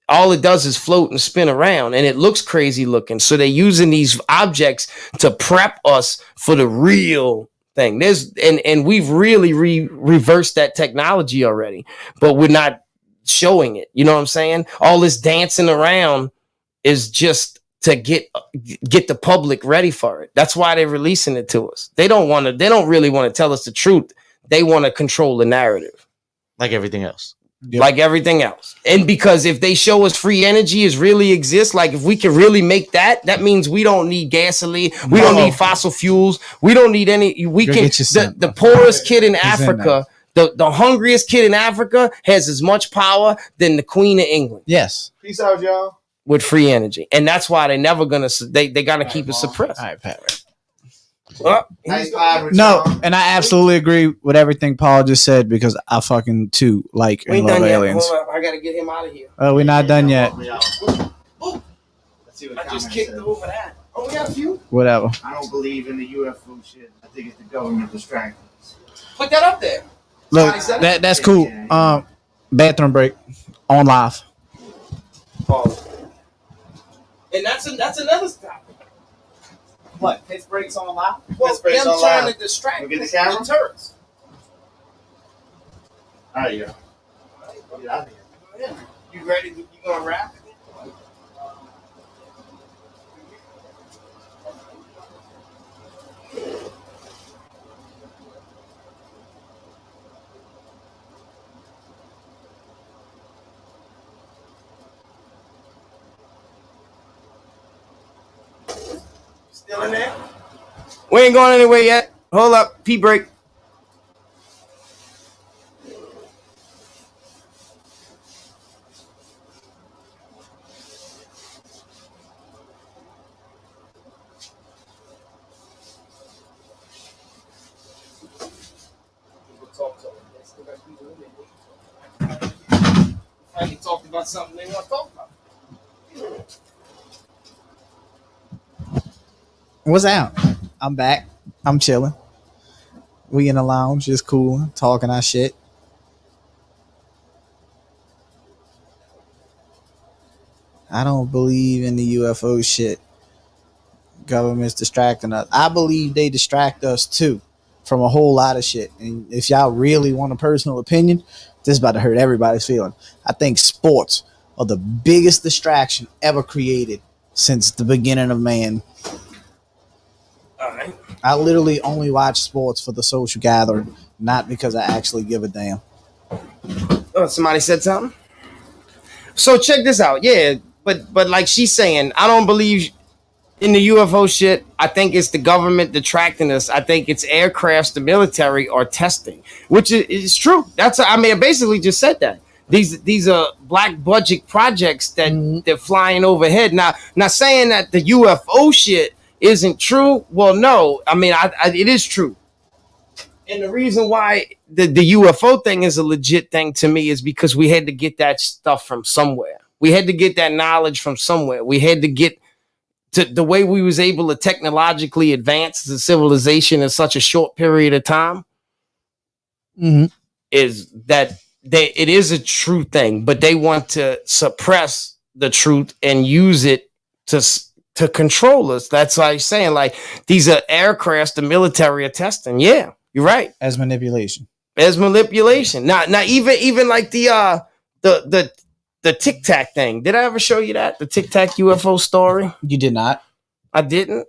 all it does is float and spin around, and it looks crazy looking. So they're using these objects to prep us for the real thing. And we've really reversed that technology already, but we're not showing it. You know what I'm saying? All this dancing around is just to get the public ready for it. That's why they're releasing it to us. They don't really want to tell us the truth. They want to control the narrative. Like everything else. Yep. Like everything else. And because if they show us free energy is really exists, like if we can really make that means we don't need gasoline, we don't need fossil fuels, we don't need any, the poorest kid in Africa, the hungriest kid in Africa has as much power than the Queen of England. Yes. Peace out, y'all. With free energy. And that's why they never gonna, they gotta keep it suppressed. All right, Pat. No, and I absolutely agree with everything Paul just said, because I fucking too like and love aliens. I gotta get him out of here. Oh, we're not done yet. I just kicked over that. Oh, we got a few. Whatever. I don't believe in the UFO shit. I think it's the government distracting us. Put that up there. Look, that's cool. Bathroom break on live. And that's another stop. What? Piss breaks on live? Well, breaks them on trying live. to distract Look at the the camera. tourists. There you go. Get out of here. You ready? You gonna rap? Still in there? We ain't going anywhere yet. Hold up. Pee break. Finally talked about something they want to talk about. What's out? I'm back. I'm chilling. We in the lounge, just cool, talking our shit. I don't believe in the UFO shit. Government's distracting us. I believe they distract us too from a whole lot of shit. And if y'all really want a personal opinion, this is about to hurt everybody's feeling. I think sports are the biggest distraction ever created since the beginning of man. All right. I literally only watch sports for the social gathering, not because I actually give a damn. Oh, somebody said something? So check this out. Yeah, but like she's saying, I don't believe in the UFO shit. I think it's the government detracting us. I think it's aircrafts the military are testing, which is true. I basically just said that. These are black budget projects that they're flying overhead. Now saying that the UFO shit isn't true. Well, no. I mean, it is true. And the reason why the UFO thing is a legit thing to me is because we had to get that stuff from somewhere. We had to get that knowledge from somewhere. We had to get to the way we was able to technologically advance the civilization in such a short period of time. Is that it is a true thing, but they want to suppress the truth and use it to control us. That's why I'm saying, like, these are aircrafts the military are testing. Yeah, you're right. As manipulation. Now even like the Tic Tac thing. Did I ever show you that? The Tic Tac UFO story? You did not. I didn't.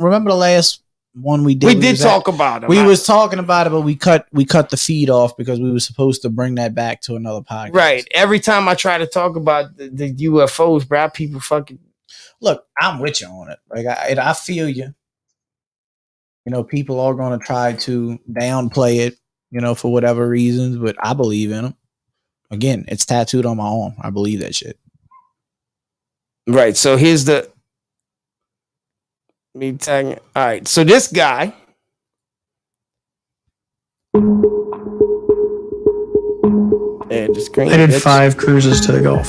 Remember the last one we did? We did talk about it. We was talking about it, but we cut the feed off because we were supposed to bring that back to another podcast. Right. Every time I try to talk about the UFOs, bro, people fucking look. I'm with you on it. Like I feel you. You know, people are going to try to downplay it, you know, for whatever reasons, but I believe in them. Again, it's tattooed on my arm. I believe that shit. Right. So here's the me tagging. All right. So this guy. And the screen. They did 5 cruises to the Gulf.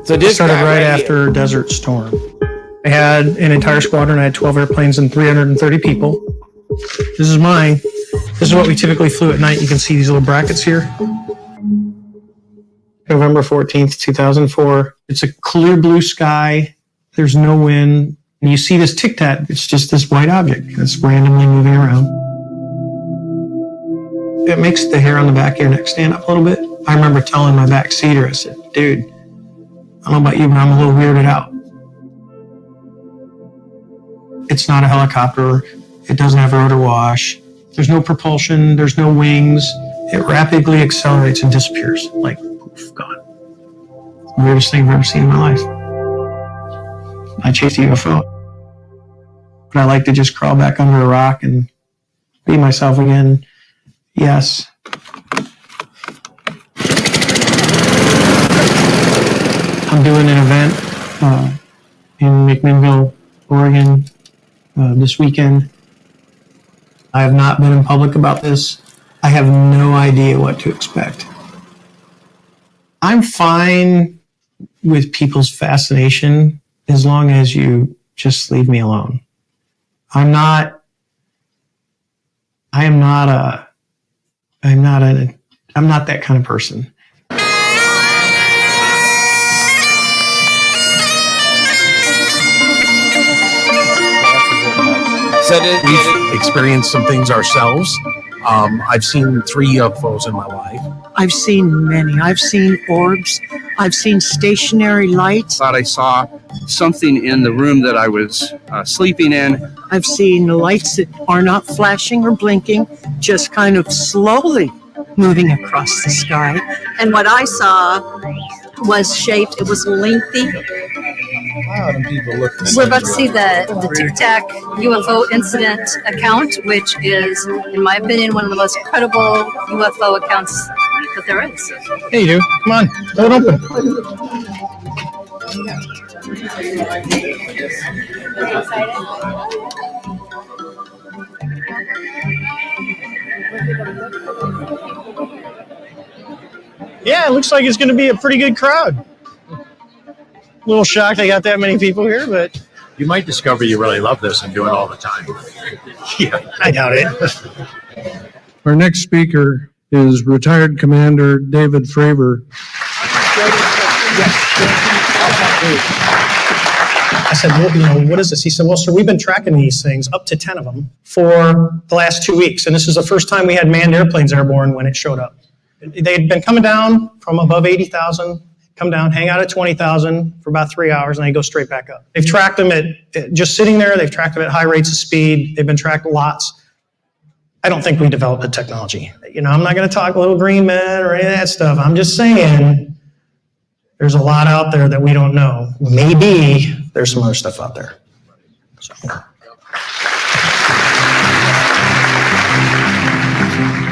So this started guy right after Desert Storm. They had an entire squadron. I had 12 airplanes and 330 people. This is mine. This is what we typically flew at night. You can see these little brackets here. November 14th, 2004. It's a clear blue sky. There's no wind. And you see this Tic Tac. It's just this white object that's randomly moving around. It makes the hair on the back of your neck stand up a little bit. I remember telling my back seater, I said, dude, I don't know about you, but I'm a little weirded out. It's not a helicopter. It doesn't have rotor wash. There's no propulsion. There's no wings. It rapidly accelerates and disappears. Like, poof, gone. Weirdest thing I've ever seen in my life. I chased a UFO. But I like to just crawl back under a rock and be myself again. Yes. I'm doing an event in McMinnville, Oregon this weekend. I have not been in public about this. I have no idea what to expect. I'm fine with people's fascination as long as you just leave me alone. I'm not that kind of person. We've experienced some things ourselves. I've seen 3 UFOs in my life. I've seen many. I've seen orbs. I've seen stationary lights. Thought I saw something in the room that I was sleeping in. I've seen lights that are not flashing or blinking, just kind of slowly moving across the sky. And what I saw was shaped, it was lengthy. Wow, them people look the We're same. about to see the Tic Tac UFO incident account, which is, in my opinion, one of the most credible UFO accounts that there is. Hey, you do. Come on, hold it open. Yeah, it looks like it's going to be a pretty good crowd. A little shocked they got that many people here, but You might discover you really love this and do it all the time. yeah, I doubt it. Our next speaker is retired Commander David Fravor. I said, well, what is this? He said, well, sir, we've been tracking these things, up to 10 of them, for the last 2 weeks. And this is the first time we had manned airplanes airborne when it showed up. They had been coming down from above 80,000, come down, hang out at 20,000 for about 3 hours, and they go straight back up. They've tracked them at just sitting there. They've tracked them at high rates of speed. They've been tracked lots. I don't think we developed the technology. I'm not going to talk little green men or any of that stuff. I'm just saying there's a lot out there that we don't know. Maybe there's some other stuff out there. So.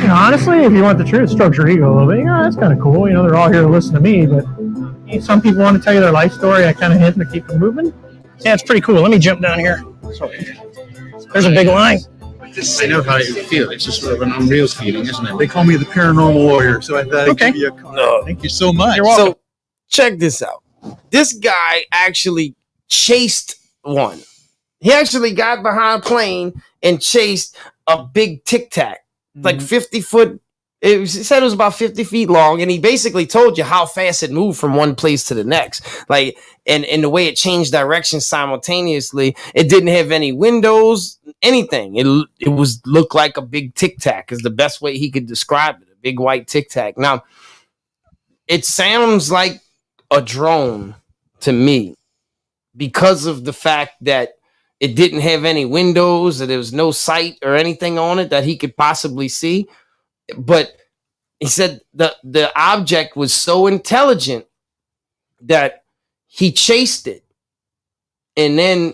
Honestly, if you want the truth, strokes your ego a little bit. That's kind of cool. They're all here to listen to me, but some people want to tell you their life story. I kind of hit them to keep them moving. Yeah, it's pretty cool. Let me jump down here. There's a big line. I know how you feel. It's just sort of an unreal feeling, isn't it? They call me the paranormal lawyer, so I thought I'd give you a call. No. Thank you so much. You're welcome. So check this out. This guy actually chased one. He actually got behind a plane and chased a big Tic Tac, like 50 foot. It said it was about 50 feet long, and he basically told you how fast it moved from one place to the next. Like, and the way it changed direction simultaneously. It didn't have any windows, anything. It was looked like a big Tic Tac is the best way he could describe it. A big white Tic Tac. Now, it sounds like a drone to me because of the fact that it didn't have any windows, that there was no sight or anything on it that he could possibly see. But he said the object was so intelligent that he chased it. And then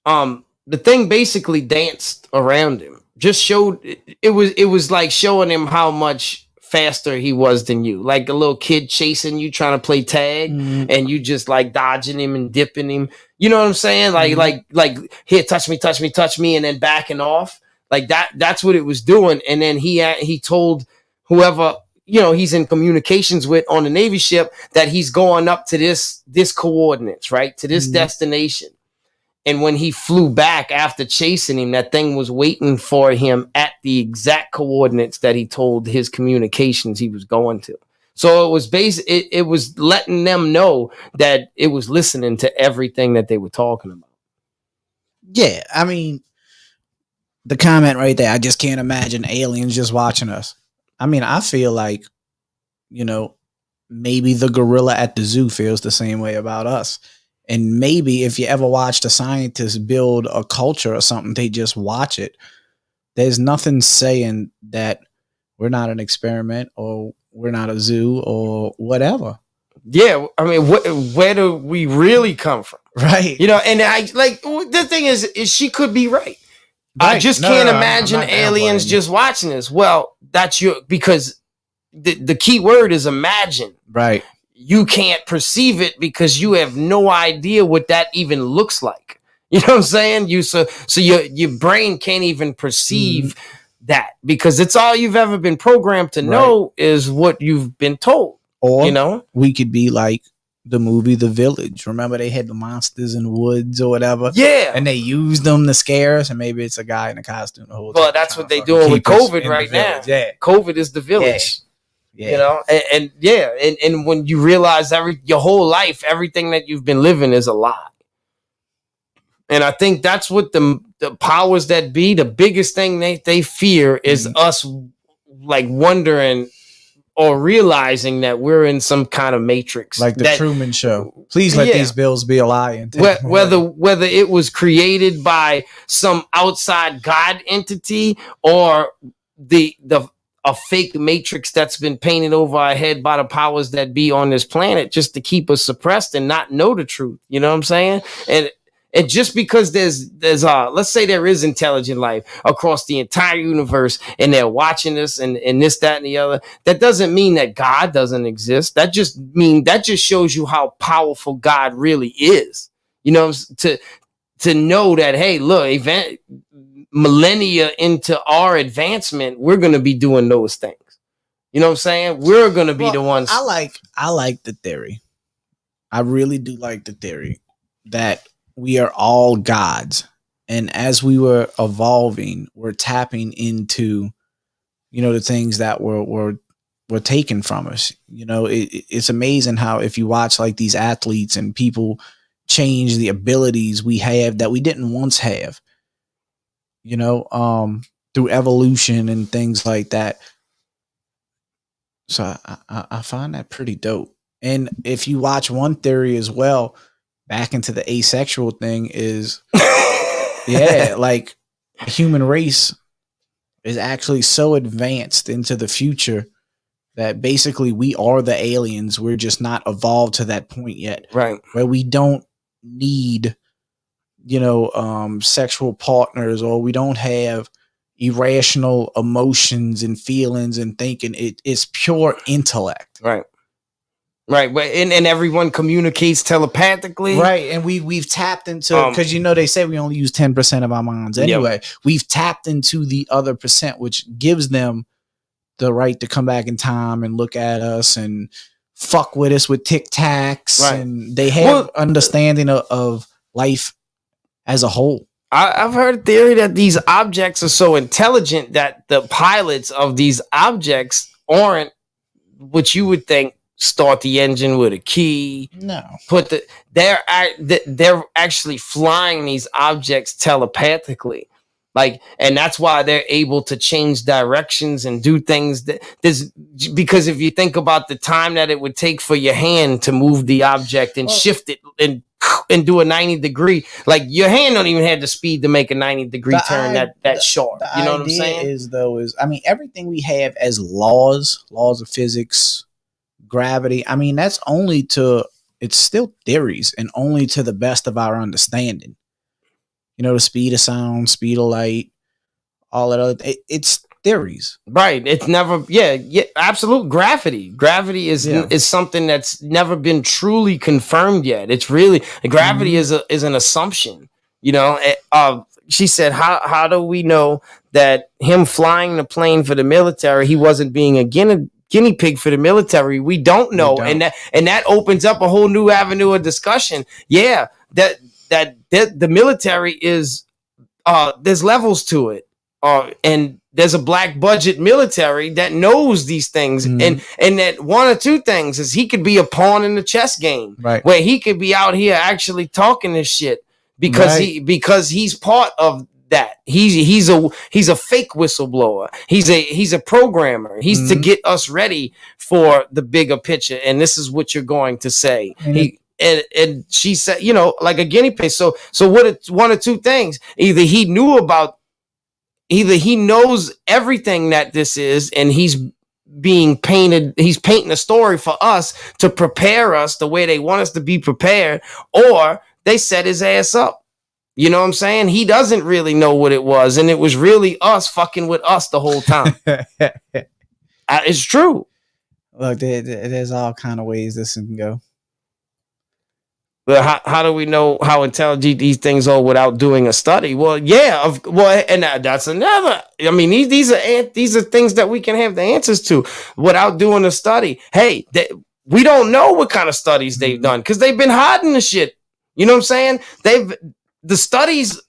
the thing basically danced around him. Just showed it was like showing him how much faster he was than you, like a little kid chasing you trying to play tag, and you just like dodging him and dipping him. You know what I'm saying? Like here, touch me, and then backing off. Like that's what it was doing. And then he told whoever he's in communications with on the Navy ship that he's going up to this coordinates, right, to this destination. And when he flew back after chasing him, that thing was waiting for him at the exact coordinates that he told his communications he was going to. So it was it was letting them know that it was listening to everything that they were talking about. Yeah, I mean, the comment right there, I just can't imagine aliens just watching us. I mean, I feel like, maybe the gorilla at the zoo feels the same way about us. And maybe if you ever watched a scientist build a culture or something, they just watch it. There's nothing saying that we're not an experiment or we're not a zoo or whatever. Yeah, I mean, where do we really come from? Right. And I like the thing is she could be right. I just can't imagine aliens just watching this. Well, that's because the key word is imagine. Right. You can't perceive it because you have no idea what that even looks like. You know what I'm saying? So your brain can't even perceive that because it's all you've ever been programmed to know is what you've been told. Or we could be like the movie The Village. Remember they had the monsters in the woods or whatever? Yeah. And they used them to scare us, and maybe it's a guy in a costume the whole time. But that's what they're doing with COVID right now. Yeah. COVID is the village. Yeah. And when you realize your whole life, everything that you've been living is a lie. And I think that's what the the powers that be, the biggest thing they fear is us like wondering or realizing that we're in some kind of matrix, like the Truman Show. Please let these bills be a lie. And whether it was created by some outside God entity or a fake matrix that's been painted over our head by the powers that be on this planet, just to keep us suppressed and not know the truth. You know what I'm saying? And just because there's let's say there is intelligent life across the entire universe and they're watching us and this, that, and the other, that doesn't mean that God doesn't exist. That just shows you how powerful God really is. You know, to know that, hey, look, millennia into our advancement, we're going to be doing those things. You know what I'm saying? We're going to be the ones. I like the theory. I really do like the theory that we are all gods, and as we were evolving, we're tapping into, you know, the things that were taken from us. You know, it's amazing how if you watch like these athletes and people change the abilities we have that we didn't once have, you know, through evolution and things like that. So I find that pretty dope. And if you watch one theory as well, back into the asexual thing is, like the human race is actually so advanced into the future that basically we are the aliens. We're just not evolved to that point yet. Right. Where we don't need, you know, sexual partners, or we don't have irrational emotions and feelings and thinking. It's pure intellect. Right. Right, and everyone communicates telepathically. Right, and we've tapped into, because you know they say we only use 10% of our minds anyway. Yep. We've tapped into the other percent, which gives them the right to come back in time and look at us and fuck with us with tic tacs, right. And they have understanding of life as a whole. I've heard a theory that these objects are so intelligent that the pilots of these objects aren't what you would think. Start the engine with a key. No. They're actually flying these objects telepathically, like, and that's why they're able to change directions and do things because if you think about the time that it would take for your hand to move the object and shift it and do a 90-degree, like your hand don't even have the speed to make a 90-degree turn that short. You know what I'm saying? Is I mean, everything we have as laws of physics, gravity, I mean, that's it's still theories and only to the best of our understanding. You know, the speed of sound, speed of light, all that other, it's theories. Right. It's never, absolute gravity. Gravity is something that's never been truly confirmed yet. It's really, gravity is an assumption. You know, she said, how do we know that him flying the plane for the military, he wasn't being a guinea pig for the military? We don't know. And that opens up a whole new avenue of discussion. Yeah, that the military is there's levels to it. And there's a black budget military that knows these things. And that one or two things is he could be a pawn in the chess game, right? Where he could be out here actually talking this shit because he's part of that. He's a fake whistleblower. He's a programmer. He's to get us ready for the bigger picture. And this is what you're going to say. And she said, you know, like a guinea pig. So one or two things. Either he knows everything that this is, and he's painting a story for us to prepare us the way they want us to be prepared, or they set his ass up. You know what I'm saying? He doesn't really know what it was, and it was really us fucking with us the whole time. It's true. Look, there's all kind of ways this can go. But how do we know how intelligent these things are without doing a study? Well, and that's another. I mean, these are things that we can have the answers to without doing a study. Hey, we don't know what kind of studies they've done because they've been hiding the shit. You know what I'm saying? The studies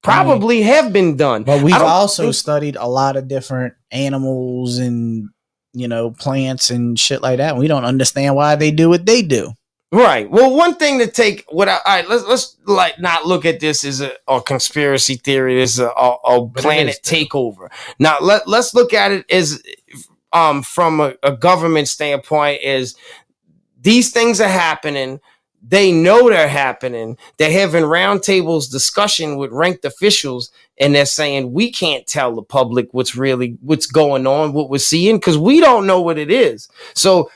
probably have been done. But we've also studied a lot of different animals and, you know, plants and shit like that. We don't understand why they do what they do. Right. Well, one thing to take all right, let's like not look at this as a conspiracy theory, as a planet takeover. Now let's look at it as from a government standpoint, is these things are happening. They know they're happening. They're having roundtables discussion with ranked officials, and they're saying we can't tell the public what's going on, what we're seeing, because we don't know what it is. So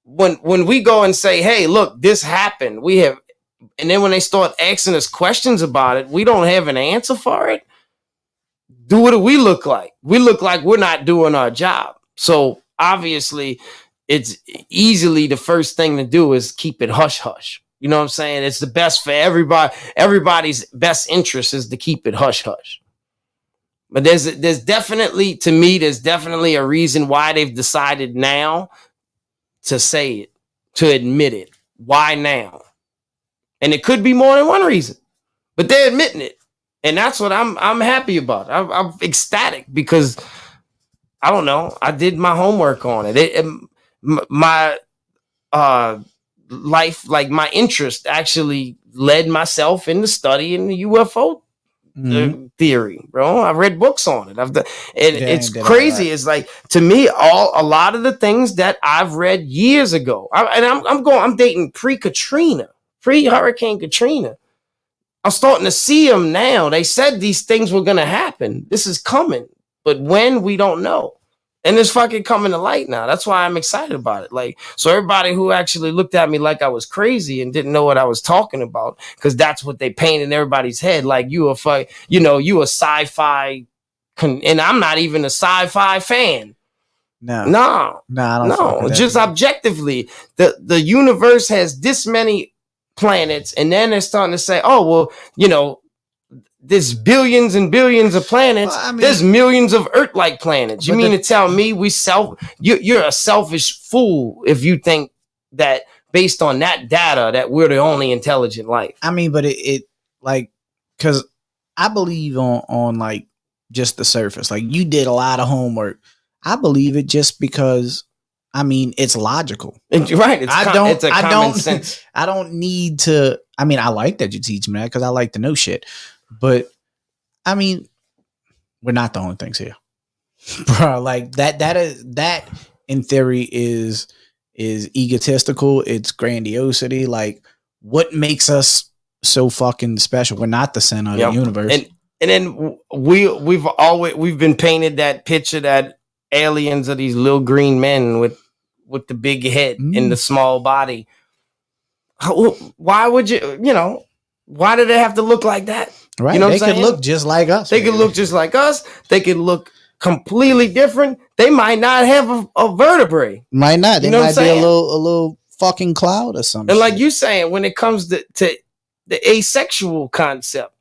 when we go and say, hey, look, this happened, and then when they start asking us questions about it, we don't have an answer for it. What do we look like? We look like we're not doing our job. So obviously, it's easily the first thing to do is keep it hush hush. You know what I'm saying? It's the best for everybody. Everybody's best interest is to keep it hush hush. But there's definitely, to me, there's definitely a reason why they've decided now to say it, to admit it. Why now? And it could be more than one reason, but they're admitting it, and that's what I'm happy about. I'm ecstatic because I don't know. I did my homework on it. My life, like my interest, actually led myself into studying the UFO theory, bro. I read books on it. It's crazy. It's like, to me, a lot of the things that I've read years ago, I'm dating pre-Katrina, pre-Hurricane Katrina. I'm starting to see them now. They said these things were gonna happen. This is coming, but when, we don't know. And it's fucking coming to light now. That's why I'm excited about it. Like, so everybody who actually looked at me like I was crazy and didn't know what I was talking about, because that's what they paint in everybody's head. Like, you a sci-fi, and I'm not even a sci-fi fan. No. Just objectively, the universe has this many planets, and then they're starting to say, oh, well, there's billions and billions of planets. Well, there's millions of Earth-like planets. You mean to tell me you're a selfish fool if you think that based on that data that we're the only intelligent life? I mean, but it like, because I believe on like just the surface. Like, you did a lot of homework. I believe it just because, I mean, it's logical. Right. It's a common sense. I don't need to. I mean, I like that you teach me that because I like to know shit. But I mean, we're not the only things here, bro. Like that in theory is egotistical. It's grandiosity. Like, what makes us so fucking special? We're not the center of the universe. And then we've been painted that picture that aliens are these little green men with the big head and the small body. Why would why do they have to look like that? Right. They could look just like us. They could look just like us. They could look completely different. They might not have a vertebrae. Might not. They might be a little fucking cloud or something. And like you saying, when it comes to the asexual concept,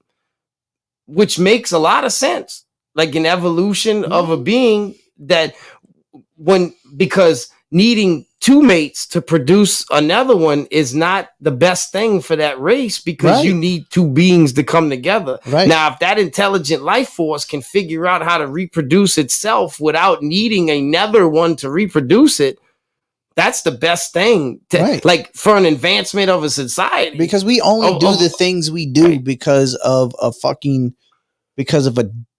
which makes a lot of sense, like an evolution of a being that because needing two mates to produce another one is not the best thing for that race, because you need two beings to come together. Right. Now, if that intelligent life force can figure out how to reproduce itself without needing another one to reproduce it, that's the best thing like for an advancement of a society. Because we only do the things we do because of a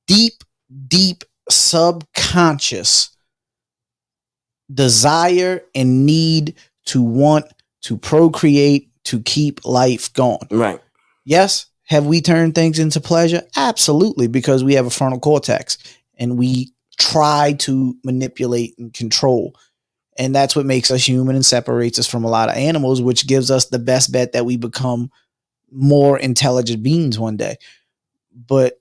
deep subconscious desire and need to want to procreate, to keep life going. Right. Yes. Have we turned things into pleasure? Absolutely. Because we have a frontal cortex and we try to manipulate and control. And that's what makes us human and separates us from a lot of animals, which gives us the best bet that we become more intelligent beings one day. But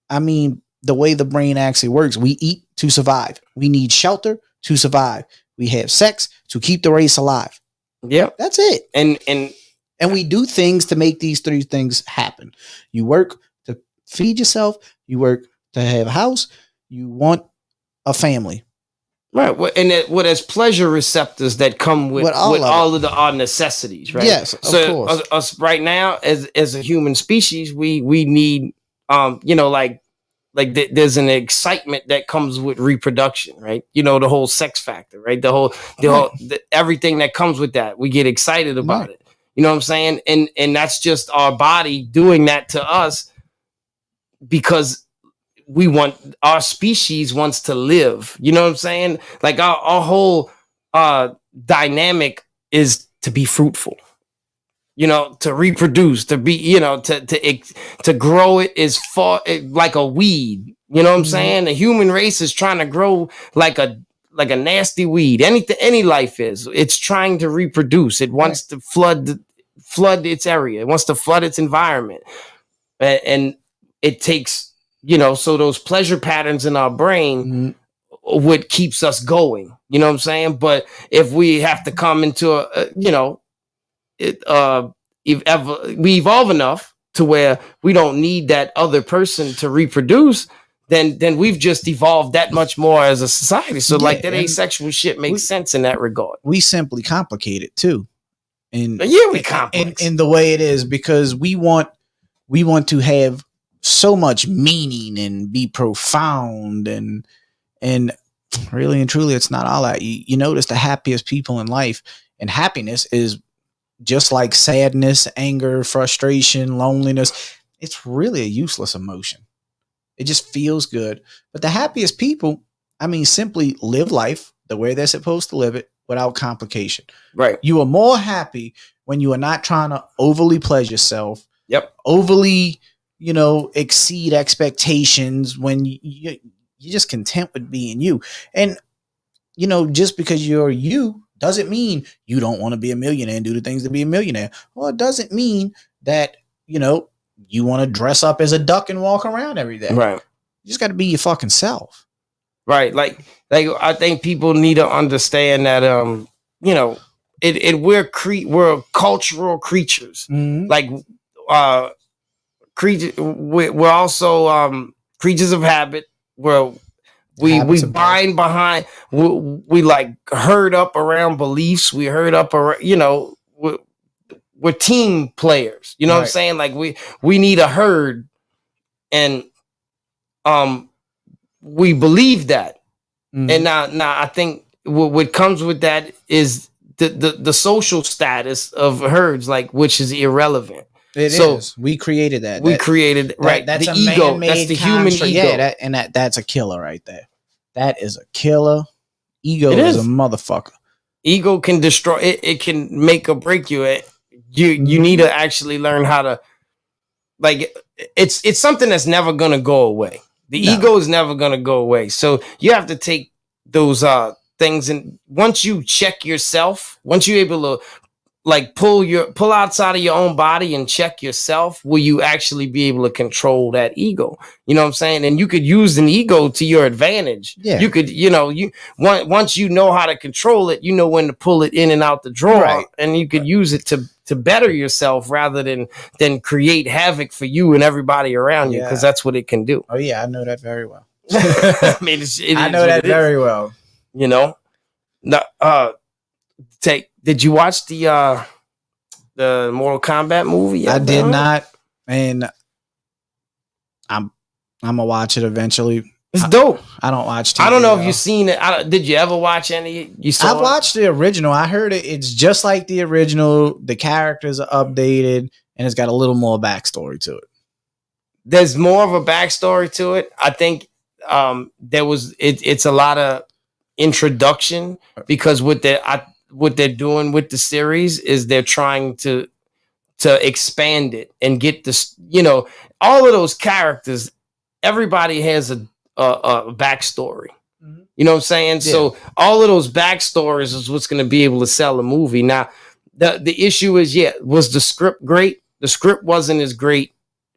I mean, the way the brain actually works, we eat to survive. We need shelter to survive. We have sex to keep the race alive. Yep. That's it. And we do things to make these three things happen. You work to feed yourself. You work to have a house. You want a family. Right. And there's pleasure receptors that come with all of our necessities, right? Yes, of course. Us right now as a human species, we need there's an excitement that comes with reproduction, right? The whole sex factor, right? The whole everything that comes with that. We get excited about it. You know what I'm saying? And that's just our body doing that to us because our species wants to live. You know what I'm saying? Like our whole dynamic is to be fruitful. You know, to reproduce, to be, you know, to grow it is like a weed. You know what I'm saying? The human race is trying to grow like a nasty weed. Any life is. It's trying to reproduce. It wants to flood its area. It wants to flood its environment, and it takes, you know, so those pleasure patterns in our brain what keeps us going. You know what I'm saying? But if we have to come into we evolve enough to where we don't need that other person to reproduce, then we've just evolved that much more as a society. So like that asexual shit makes sense in that regard. We simply complicate it too. And we complex in the way it is, because we want to have so much meaning and be profound and really and truly it's not all that. You notice the happiest people in life, and happiness is just like sadness, anger, frustration, loneliness. It's really a useless emotion. It just feels good. But the happiest people, I mean, simply live life the way they're supposed to live it without complication. Right. You are more happy when you are not trying to overly pleasure yourself. Yep. Overly, you know, exceed expectations, when you're just content with being you. And, you know, just because you're you doesn't mean you don't want to be a millionaire and do the things to be a millionaire. Or it doesn't mean that, you know, you want to dress up as a duck and walk around every day. Right. You just got to be your fucking self. Right. Like I think people need to understand that you know, we're cultural creatures. Like we're also creatures of habit. We bind behind, we like herd up around beliefs. We herd up around, you know, we're team players. You know what I'm saying? Like we need a herd, and we believe that. And now I think what comes with that is the social status of herds, like, which is irrelevant. It is. We created that. We created That's the a ego. man-made That's the human construct. ego. Yeah, that's a killer right there. That is a killer. Ego It is a is. motherfucker. Ego can destroy it. It can make or break you. You need to actually learn how to, like, it's something that's never gonna go away. The ego is never gonna go away. So you have to take those things, and once you check yourself, once you're able to like pull outside of your own body and check yourself, will you actually be able to control that ego? You know what I'm saying? And you could use an ego to your advantage. Yeah. You could, you know, once you know how to control it, you know when to pull it in and out the drawer, and you could use it to better yourself rather than create havoc for you and everybody around you, because that's what it can do. Oh yeah, I know that very well. I mean, I know that very well. You know, did you watch the Mortal Kombat movie yet? I did not, and I'm gonna watch it eventually. It's dope. I don't watch TV. I don't know if you've seen it. Did you ever watch any? I watched the original. I heard it's just like the original. The characters are updated, and it's got a little more backstory to it. There's more of a backstory to it. I think it's a lot of introduction, because what they're doing with the series is they're trying to expand it and get this, you know, all of those characters. Everybody has a backstory. You know what I'm saying? Yeah. So all of those backstories is what's going to be able to sell a movie. Now, the issue is, was the script great? The script wasn't as great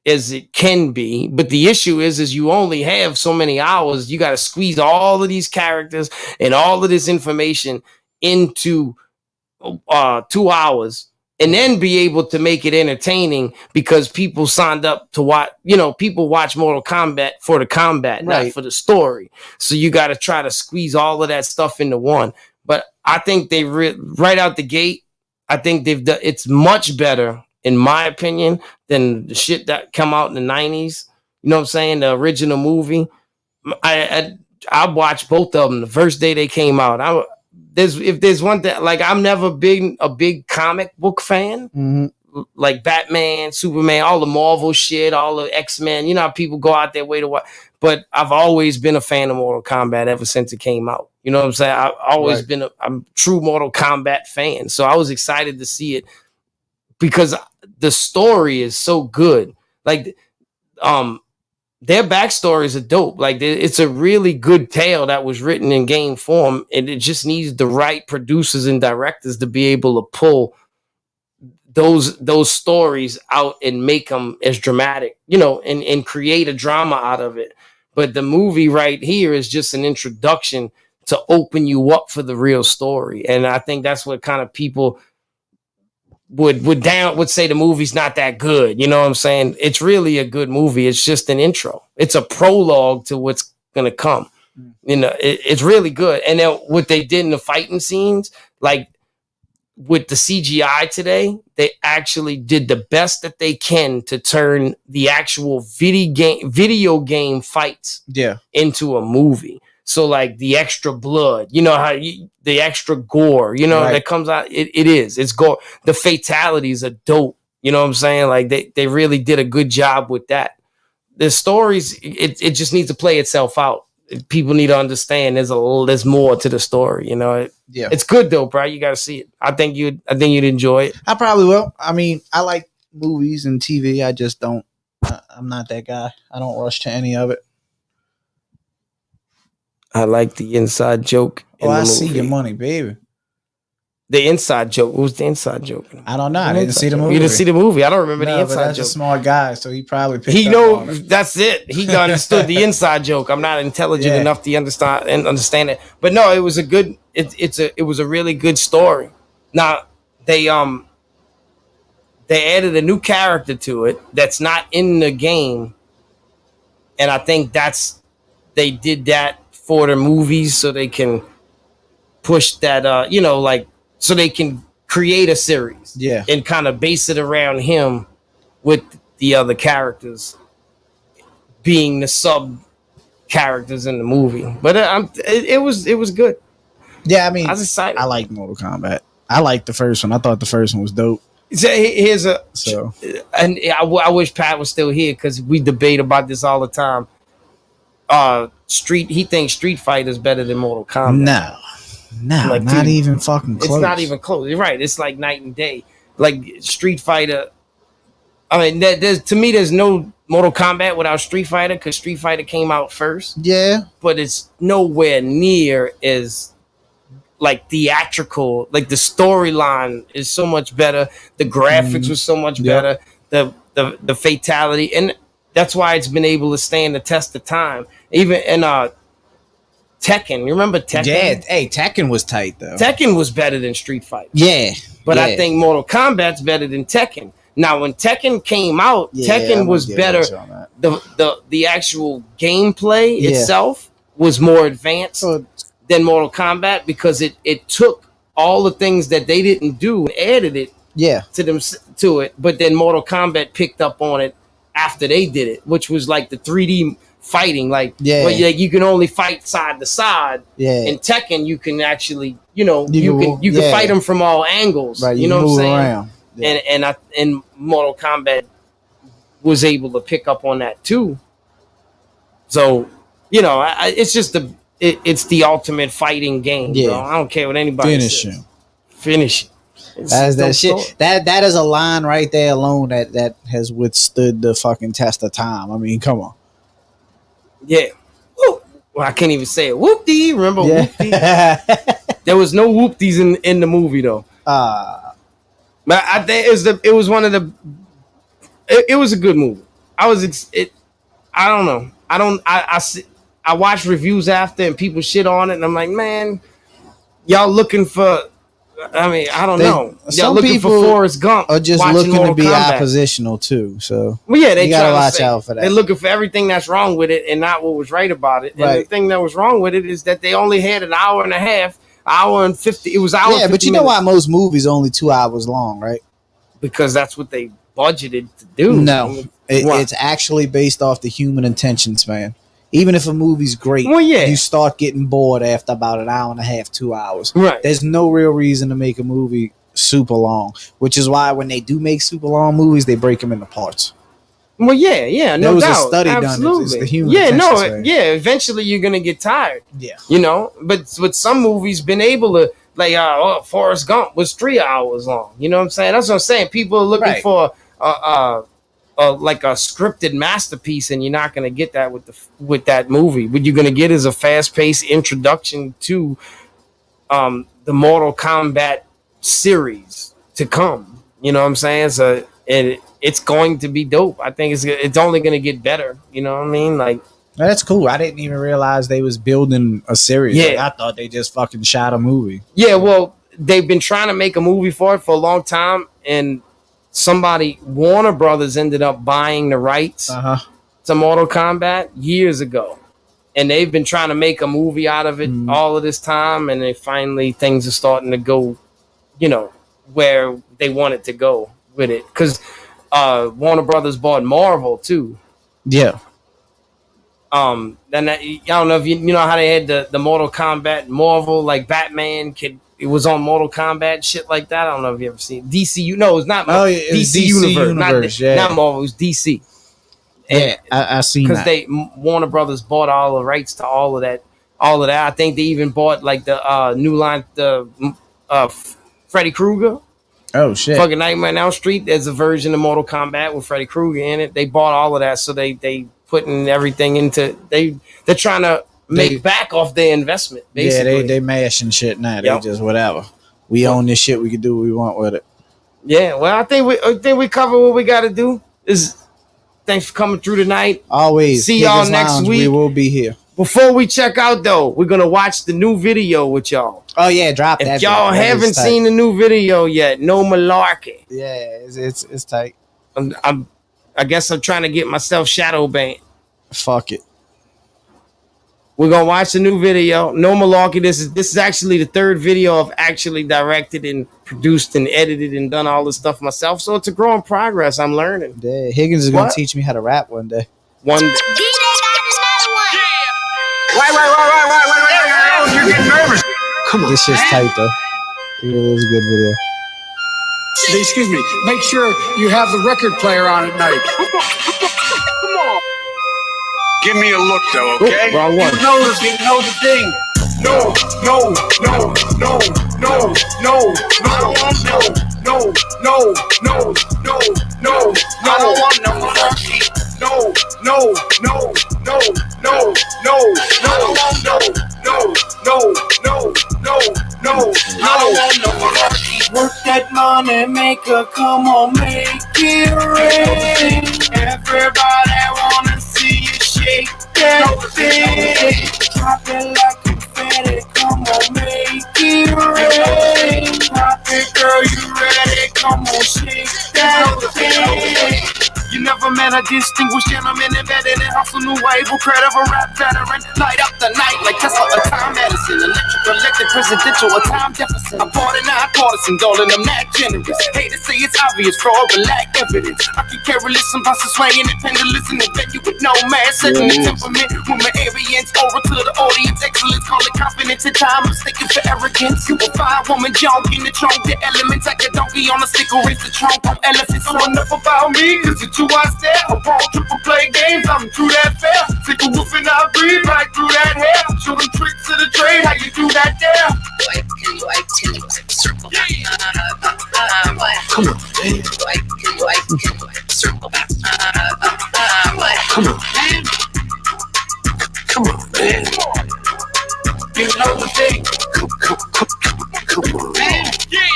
as it can be, but the issue is you only have so many hours. You got to squeeze all of these characters and all of this information into 2 hours, and then be able to make it entertaining, because people signed up to watch. You know, people watch Mortal Kombat for the combat, not for the story. So you got to try to squeeze all of that stuff into one. But I think they right out the gate, I think they've done. It's much better, in my opinion, than the shit that come out in the 90s. You know what I'm saying? The original movie. I watched both of them the first day they came out. there's one thing, like I'm never been a big comic book fan. Mm-hmm. Like Batman, Superman, all the Marvel shit, all the X-Men. You know how people go out their way to watch. But I've always been a fan of Mortal Kombat ever since it came out. You know what I'm saying? I've always been I'm a true Mortal Kombat fan. So I was excited to see it because the story is so good. Like, their backstories are dope. Like, it's a really good tale that was written in game form, and it just needs the right producers and directors to be able to pull those stories out and make them as dramatic, you know, and create a drama out of it. But the movie right here is just an introduction to open you up for the real story. And I think that's what kind of people would say the movie's not that good. You know what I'm saying? It's really a good movie. It's just an intro. It's a prologue to what's going to come. You know, it's really good. And then what they did in the fighting scenes, like with the CGI today, they actually did the best that they can to turn the actual video game fights into a movie. So like the extra blood, you know, the extra gore, you know, that comes out. It's gore. The fatalities are dope. You know what I'm saying? Like they really did a good job with that. The stories, it just needs to play itself out. People need to understand there's more to the story, you know. It's good though, bro. You got to see it. I think you'd enjoy it. I probably will. I mean, I like movies and TV. I just don't. I'm not that guy. I don't rush to any of it. I like the inside joke. I see your money, baby. The inside joke. What was the inside joke? I don't know. I didn't see the movie. You didn't see the movie. I don't remember the inside that's joke. A smart guy, so he probably picked he up know on it. That's it. He understood the inside joke. I'm not intelligent enough to understand it. But no, it was a good. It was a really good story. Now they added a new character to it that's not in the game, and I think they did that for the movies so they can push that. You know, like. So they can create a series, and kind of base it around him, with the other characters being the sub characters in the movie. But it was good. Yeah, I mean, I was excited. I like Mortal Kombat. I liked the first one. I thought the first one was dope. And I wish Pat was still here because we debate about this all the time. He thinks Street Fighter is better than Mortal Kombat. No, like, not dude, even fucking close. It's not even close. You're right. It's like night and day. Like Street Fighter. I mean, there's no Mortal Kombat without Street Fighter because Street Fighter came out first. Yeah. But it's nowhere near as like theatrical. Like the storyline is so much better. The graphics was so much better. The fatality. And that's why it's been able to stand the test of time. Even in Tekken, you remember Tekken? Yeah, hey, Tekken was tight though. Tekken was better than Street Fighter. Yeah, but I think Mortal Kombat's better than Tekken. Now, when Tekken came out, Tekken was better. The actual gameplay itself was more advanced than Mortal Kombat because it took all the things that they didn't do and added it to it. But then Mortal Kombat picked up on it after they did it, which was like the 3D fighting, like you can only fight side to side. In Tekken, you can actually, you can fight them from all angles. Right, you know what I'm saying? Around. Yeah. And Mortal Kombat was able to pick up on that too. So, you know, it's just it's the ultimate fighting game. Yeah, bro. I don't care what anybody says. Finish it. That's that shit. Story. That is a line right there alone that has withstood the fucking test of time. I mean, come on. Yeah. Well, I can't even say it. Whoop-dee. Remember whoop-dee? There was no whoop-dees in the movie though. But I think it was one of the. It was a good movie. I don't know. I watched reviews after and people shit on it, and I'm like, man, y'all looking for. I mean, I don't know. Y'all looking for Forrest Gump, or just looking Mortal to be Kombat. oppositional too. So, well, yeah, they gotta watch out for that. They're looking for everything that's wrong with it and not what was right about it. Right. And the thing that was wrong with it is that they only had an hour and a half, hour and 50. It was hour. Yeah, but you know why most movies are only 2 hours long, right? Because that's what they budgeted to do. No, it's actually based off the human attention span. Even if a movie's great, Well, yeah. you start getting bored after about an hour and a half, 2 hours. Right. There's no real reason to make a movie super long, which is why when they do make super long movies, they break them into parts. Well, yeah, no There was doubt. a study Absolutely. done. It's the human yeah, attention no, span. eventually you're gonna get tired. Yeah. You know, but with some movies, been able to Forrest Gump was 3 hours long. You know what I'm saying? That's what I'm saying. People are looking for like a scripted masterpiece, and you're not gonna get that with that movie. What you're gonna get is a fast-paced introduction to the Mortal Kombat series to come. You know what I'm saying? So it's going to be dope. I think it's only going to get better. You know what I mean? Like, that's cool. I didn't even realize they was building a series. Yeah. Like, I thought they just fucking shot a movie. yeah, well, they've been trying to make a movie for it for a long time, and Warner Brothers ended up buying the rights to Mortal Kombat years ago. And they've been trying to make a movie out of it all of this time, and then finally things are starting to go, you know, where they want it to go with it. Because Warner Brothers bought Marvel too. Yeah. Then I don't know if you know how they had the Mortal Kombat Marvel, like Batman it was on Mortal Kombat, shit like that. I don't know if you ever seen DCU. No, it's not DC Universe. Not Marvel, it was DC. Yeah, I seen that. Because Warner Brothers bought all the rights to all of that. I think they even bought like the new line, Freddy Krueger. Oh shit! Fucking Nightmare on Elm Street. There's a version of Mortal Kombat with Freddy Krueger in it. They bought all of that, so they putting everything into they're trying to make back off their investment. Basically. Yeah, they mashing shit now. Yep. They just whatever. We own this shit. We can do what we want with it. Yeah, well, I think we cover what we got to do. Thanks for coming through tonight. Always. See y'all next Lounge, week. We will be here. Before we check out, though, we're gonna watch the new video with y'all. Oh yeah, drop that. If y'all haven't seen the new video yet, no malarkey. Yeah, it's tight. I guess I'm trying to get myself shadow banned. Fuck it. We're gonna watch the new video. No malarkey. This is actually the third video I've actually directed and produced and edited and done all this stuff myself. So it's a growing progress. I'm learning. Yeah, Higgins is gonna teach me how to rap one day. One day. Wait. You're getting nervous. Come on. This shit's tight though. It really is a good video. Excuse me. Make sure you have the record player on at night. Come on. Give me a look though, okay? Ooh, wrong one. You know the thing. No. I don't want no malarkey. No. I don't want no malarkey. Work that money, maker, come on, make it rain. Everybody wanna see you shake that thing. Drop it like confetti, come on, make it rain. Pop it, girl, you ready? Come on, shake that thing. You never met a distinguished gentleman embedded in hustle, new wave, credible rap veteran. Light up the night like Tesla, a time medicine, electric, presidential, a time deficit. I bought it, not partisan, darling, I'm not generous. Hate to say it's obvious, fraud, but lack evidence. I can carry listen, bosses swinging and pendulous in the venue with no man, setting the temperament. When my Arians over to the audience, excellence, call it confidence in time, mistaken for arrogance. Superfine woman, junk in the trunk, the elements like a donkey on a stick, or raise the trunk on elephants. So enough about me, cause it's 2 hours there. I won't triple play games, I'm through that fair. Take a woof and I breathe right through that hair. Show them tricks of the trade, how you do that there. Circle back. Come on, man. Circle back. Come on, man. Come on, man. You know the thing. Come on, man. Yeah.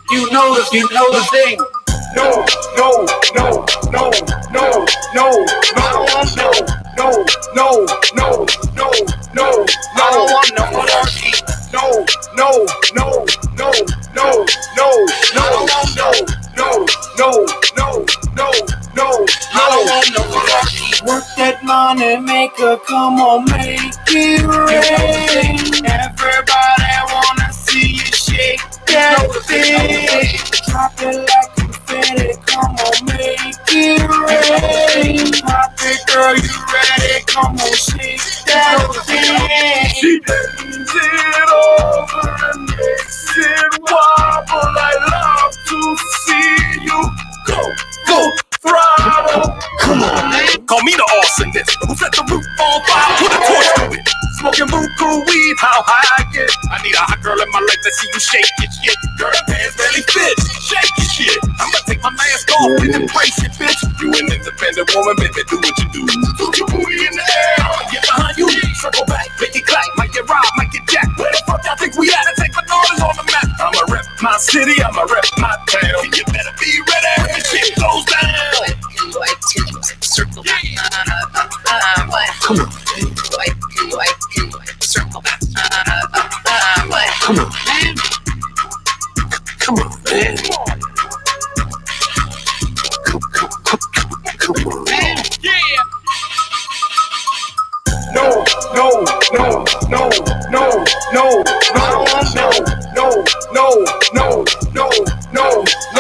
You know the thing. No. I don't want no malarkey. No. I don't want no malarkey. Work that money, maker, come on, make it rain. Everybody wanna see you shake that thing. Drop it like confetti, come on, make it rain. Pop it, girl, you ready? come on, shake that thing. She bends it over and makes it wobble. I love to see you go throttle. Come on, man. Call me the arsonist. Who set the roof on fire? Put a torch to it. Smoking buku weed, how high I get. I need a hot girl in my life to see you shake your shit. Girl, pants barely fit. Shake your shit. I'ma take my mask off and embrace it, bitch. You an independent woman, baby, do what you do. Put your booty in the air. I'ma get behind you. Circle back, make it clap. Might get robbed, might get jacked. Where the fuck y'all think we at? And take my daughters on the map. I'ma rep my city, I'ma rep my town. You better be ready when the shit goes down. Circle back. Come on. Circle back. Come on, man. Come on, man. Come on, man. Yeah. No. I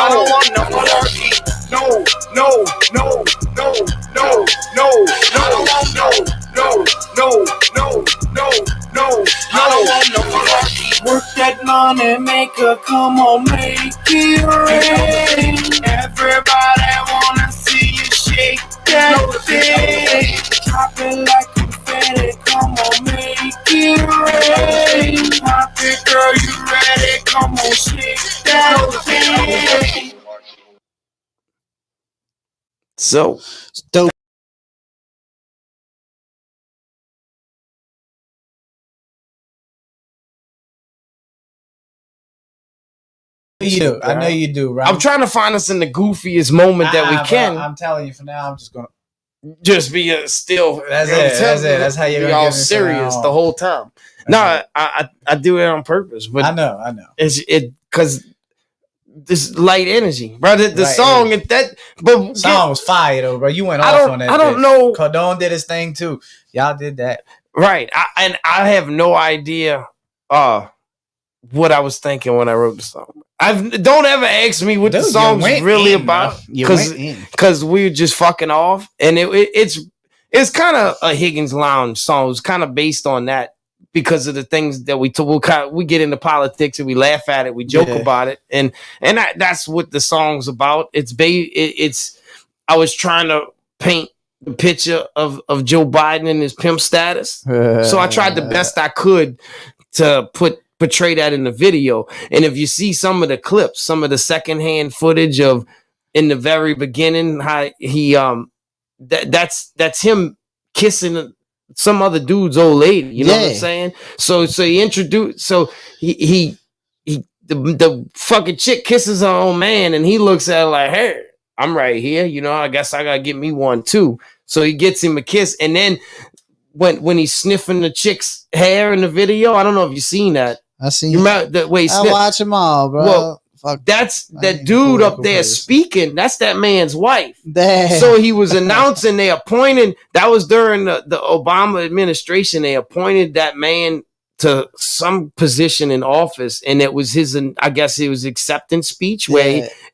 don't want no monarchy. No. I don't want no monarchy. Work that money maker, come on, make it rain. Everybody wanna see you shake that thing. Drop it like confetti, come on, make it rain. Pop it, girl, you ready? Come on, shake that thing. So dope. You do. I know you do, right? I'm trying to find us in the goofiest moment that we can. I'm telling you, for now, I'm just gonna be still. That's it. That's how you're be all serious the whole time. No, I do it on purpose, but I know. It's because this light energy, bro. The Right, song but song was fire though, bro. You went off on that. I don't know. Cardone did his thing too. Y'all did that, right? I have no idea what I was thinking when I wrote the song. Don't ever ask me what the song's really about, because we were just fucking off, and it's kind of a Higgins Lounge song. It's kind of based on that because of the things that we get into politics and we laugh at it, we joke about it, and that's what the song's about. I was trying to paint the picture of Joe Biden and his pimp status, so I tried the best I could to portray that in the video. And if you see some of the clips, some of the secondhand footage of in the very beginning, how he that's him kissing some other dude's old lady. You know what I'm saying? So he introduced. So he the fucking chick kisses her own man, and he looks at her like, "Hey, I'm right here. You know, I guess I gotta get me one too." So he gets him a kiss, and then when he's sniffing the chick's hair in the video, I don't know if you've seen that. I seen. You remember the way I watch them all, bro. Well, that's that dude up there speaking. That's that man's wife. Damn. So he was announcing they appointed. That was during the Obama administration. They appointed that man to some position in office, and it was his. I guess it was acceptance speech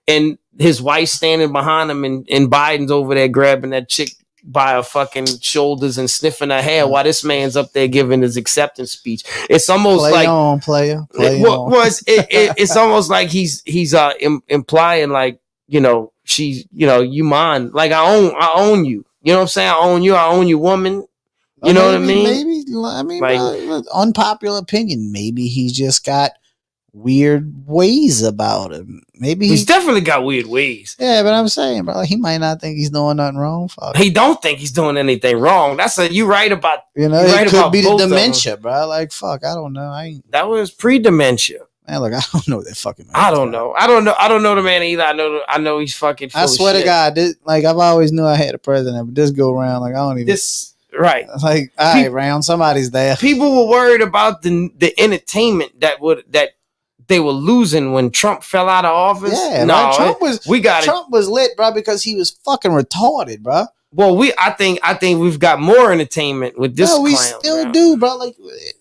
and his wife standing behind him, and Biden's over there grabbing that chick by her fucking shoulders and sniffing her hair while this man's up there giving his acceptance speech. It's almost play like on, player. It's almost like he's implying like, you know, she's, you know, you mine, like I own you. You know what I'm saying? I own you, woman. You know what I mean? Maybe unpopular opinion. Maybe he just got weird ways about him. Maybe he's definitely got weird ways. Yeah, but I'm saying, bro, he might not think he's doing nothing wrong. He don't think he's doing anything wrong. You right about. You know, it could be the dementia, bro. Like, fuck, I don't know. That was pre-dementia. Man, look, I don't know that fucking man. I don't know the man either. I know he's fucking full I swear of to God, I've always knew I had a president, but this go around, like, I don't even. Right. Like, all right, round, somebody's there. People were worried about the entertainment that they were losing when Trump fell out of office. Yeah, no, Trump was lit, bro, because he was fucking retarded, bro. Well, I think we've got more entertainment with this. No, we clown, still bro. do, bro. Like,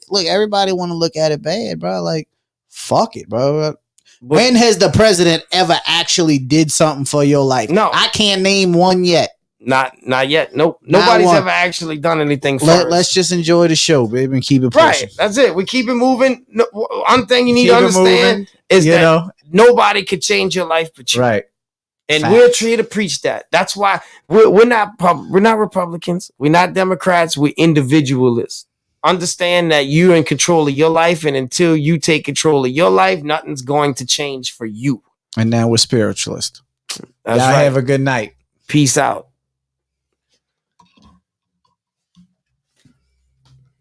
look, everybody want to look at it bad, bro. Like, fuck it, bro. When has the president ever actually did something for your life? No, I can't name one yet. Not yet. Nope. Nobody's ever actually done anything for us. Let's just enjoy the show, baby, and keep it pushing. Right. That's it. We keep it moving. One thing you need to understand is that nobody could change your life but you. Right. And we're here to preach that. That's why we're not Republicans. We're not Democrats. We're individualists. Understand that you're in control of your life, and until you take control of your life, nothing's going to change for you. And now we're spiritualists. That's Y'all right. have a good night. Peace out.